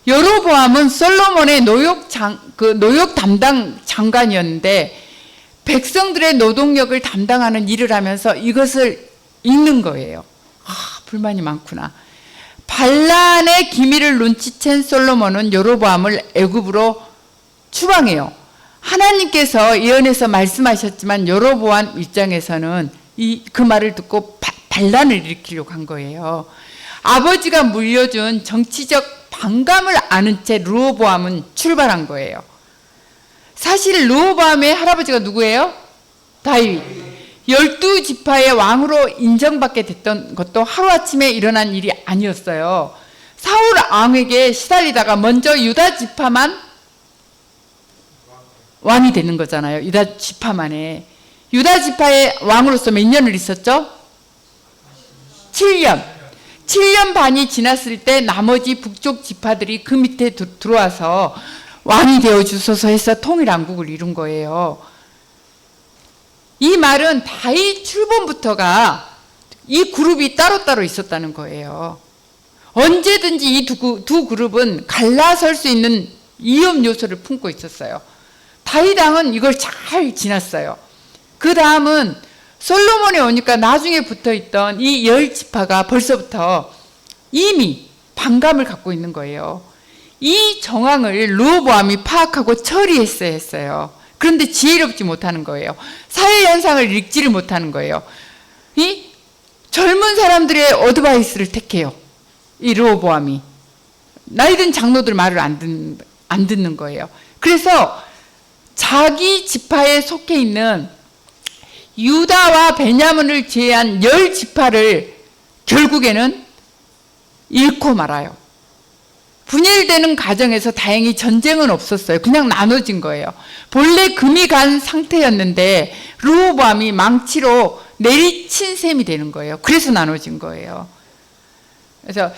여로보암은 솔로몬의 노역 담당 장관이었는데 백성들의 노동력을 담당하는 일을 하면서 이것을 읽는 거예요. 불만이 많구나. 반란의 기미를 눈치챈 솔로몬은 여로보암을 애굽으로 추방해요. 하나님께서 예언해서 말씀하셨지만 여로보암 입장에서는 그 말을 듣고 반란을 일으키려고 한 거예요. 아버지가 물려준 정치적 반감을 아는 채 르호보암은 출발한 거예요. 사실 르호보암의 할아버지가 누구예요? 다윗. 12지파의 왕으로 인정받게 됐던 것도 하루아침에 일어난 일이 아니었어요. 사울 왕에게 시달리다가 먼저 유다 지파만 왕이 되는 거잖아요. 유다 지파만에. 유다 지파의 왕으로서 몇 년을 있었죠? 7년. 7년 반이 지났을 때 나머지 북쪽 지파들이 그 밑에 들어와서 왕이 되어주소서 해서 통일왕국을 이룬 거예요. 이 말은 다윗 출범부터가 이 그룹이 따로따로 있었다는 거예요. 언제든지 이 두 그룹은 갈라설 수 있는 위험 요소를 품고 있었어요. 다윗 왕은 이걸 잘 지났어요. 그 다음은 솔로몬에 오니까 나중에 붙어있던 이 10지파가 벌써부터 이미 반감을 갖고 있는 거예요. 이 정황을 르호보암이 파악하고 처리했어야 했어요. 그런데 지혜롭지 못하는 거예요. 사회현상을 읽지를 못하는 거예요. 이 젊은 사람들의 어드바이스를 택해요. 이 르호보암이. 나이든 장로들 말을 안 듣는 거예요. 그래서 자기 지파에 속해 있는 유다와 베냐민을 제외한 10지파를 결국에는 잃고 말아요. 분열되는 과정에서 다행히 전쟁은 없었어요. 그냥 나눠진 거예요. 본래 금이 간 상태였는데 르호보암이 망치로 내리친 셈이 되는 거예요. 그래서 나눠진 거예요. 그래서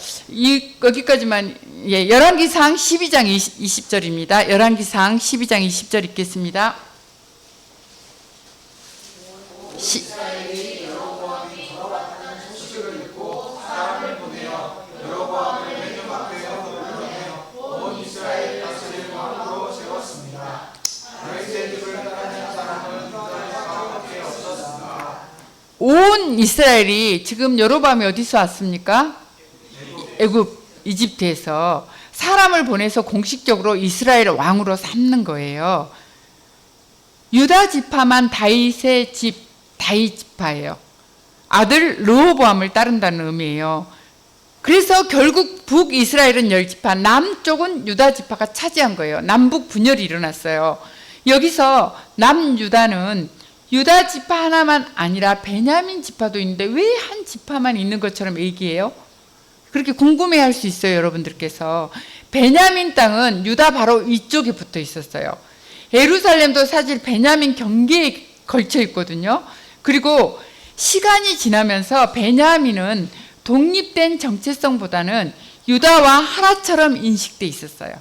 여기까지만, 예, 열왕기상 12장 20절입니다. 열왕기상 12장 20절 읽겠습니다. 온 이스라엘이 지금 여로보암이 어디서 왔습니까? 애굽, 이집트에서 사람을 보내서 공식적으로 이스라엘 왕으로 삼는 거예요. 유다 지파만 다윗의 집, 다윗 지파예요. 아들 르호보암을 따른다는 의미예요. 그래서 결국 북이스라엘은 10지파, 남쪽은 유다 지파가 차지한 거예요. 남북 분열이 일어났어요. 여기서 남유다는 유다 지파 하나만 아니라 베냐민 지파도 있는데 왜 한 지파만 있는 것처럼 얘기해요? 그렇게 궁금해할 수 있어요, 여러분들께서. 베냐민 땅은 유다 바로 이쪽에 붙어 있었어요. 예루살렘도 사실 베냐민 경계에 걸쳐 있거든요. 그리고 시간이 지나면서 베냐민은 독립된 정체성보다는 유다와 하나처럼 인식돼 있었어요.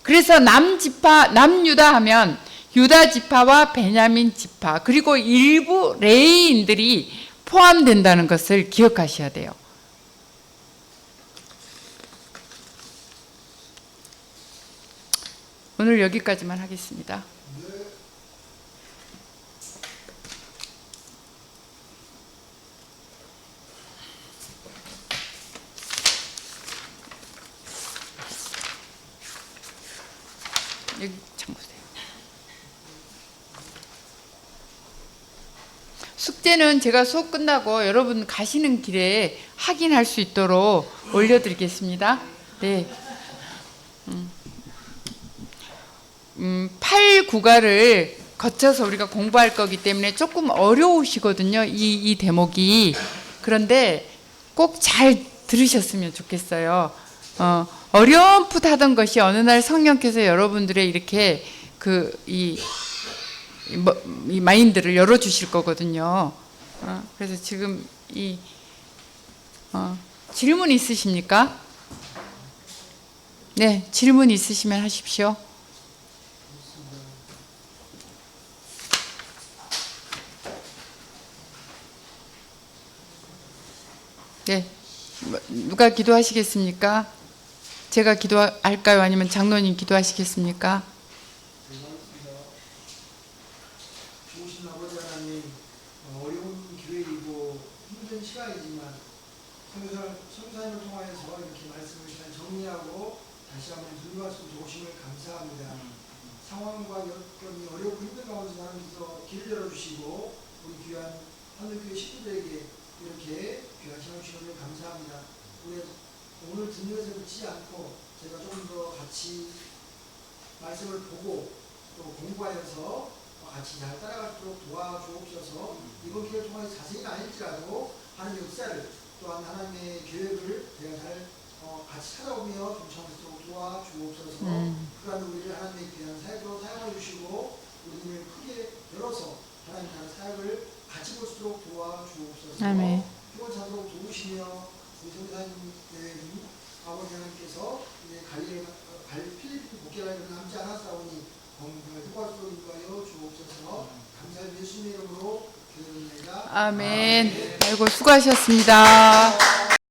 그래서 남지파, 남유다 하면 유다 지파와 베냐민 지파, 그리고 일부 레위인들이 포함된다는 것을 기억하셔야 돼요. 오늘 여기까지만 하겠습니다. 여기 참 보세요. 숙제는 제가 수업 끝나고 여러분 가시는 길에 확인할 수 있도록 올려드리겠습니다. 네. 8구가를 거쳐서 우리가 공부할 거기 때문에 조금 어려우시거든요. 이 대목이. 그런데 꼭 잘 들으셨으면 좋겠어요. 어렴풋하던 것이 어느 날 성령께서 여러분들의 이렇게 이 마인드를 열어주실 거거든요. 그래서 지금 질문 있으십니까? 네, 질문 있으시면 하십시오. 네, 누가 기도하시겠습니까? 제가 기도할까요? 아니면 장로님 기도하시겠습니까? 좋으신 아버지 하나님, 어려운 기회이고 힘든 시간이지만 성사님을 통하여서 이렇게 말씀을 잘 정리하고 다시 한번 들어갈 수 도우심을 감사합니다. 상황과 여건이 어렵고 힘든 가운데 하나님께서 길을 열어주시고 우리 귀한 하늘교회 식구들에게 이렇게 귀한 시간 주시는 감사합니다. 우리 오늘 듣는 것에 그치지 않고 제가 조금 더 같이 말씀을 보고 또 공부하여서 같이 잘 따라갈수록 도와주옵소서. 이번 기회를 통해 자세히는 아닐지라도 하나님의 역사를 또한 하나님의 계획을 제가 잘 같이 찾아오며 동참할수록 도와주옵소서. 그러한 우리를 하나님의 귀한 사역으로 사용해 주시고 우리 눈을 크게 열어서 하나님 나라 사역을 같이 볼수록 도와주옵소서. 아멘. 피곤 자도록 도우시며 우리 성사님 아버지 하나님께서 필리핀 복귀를 남지 않았사오니 건강을 도와주도록 인도하여 주옵소서. 감사의 예수님의 이름으로 기도드립니다. 아멘. 아이고 수고하셨습니다.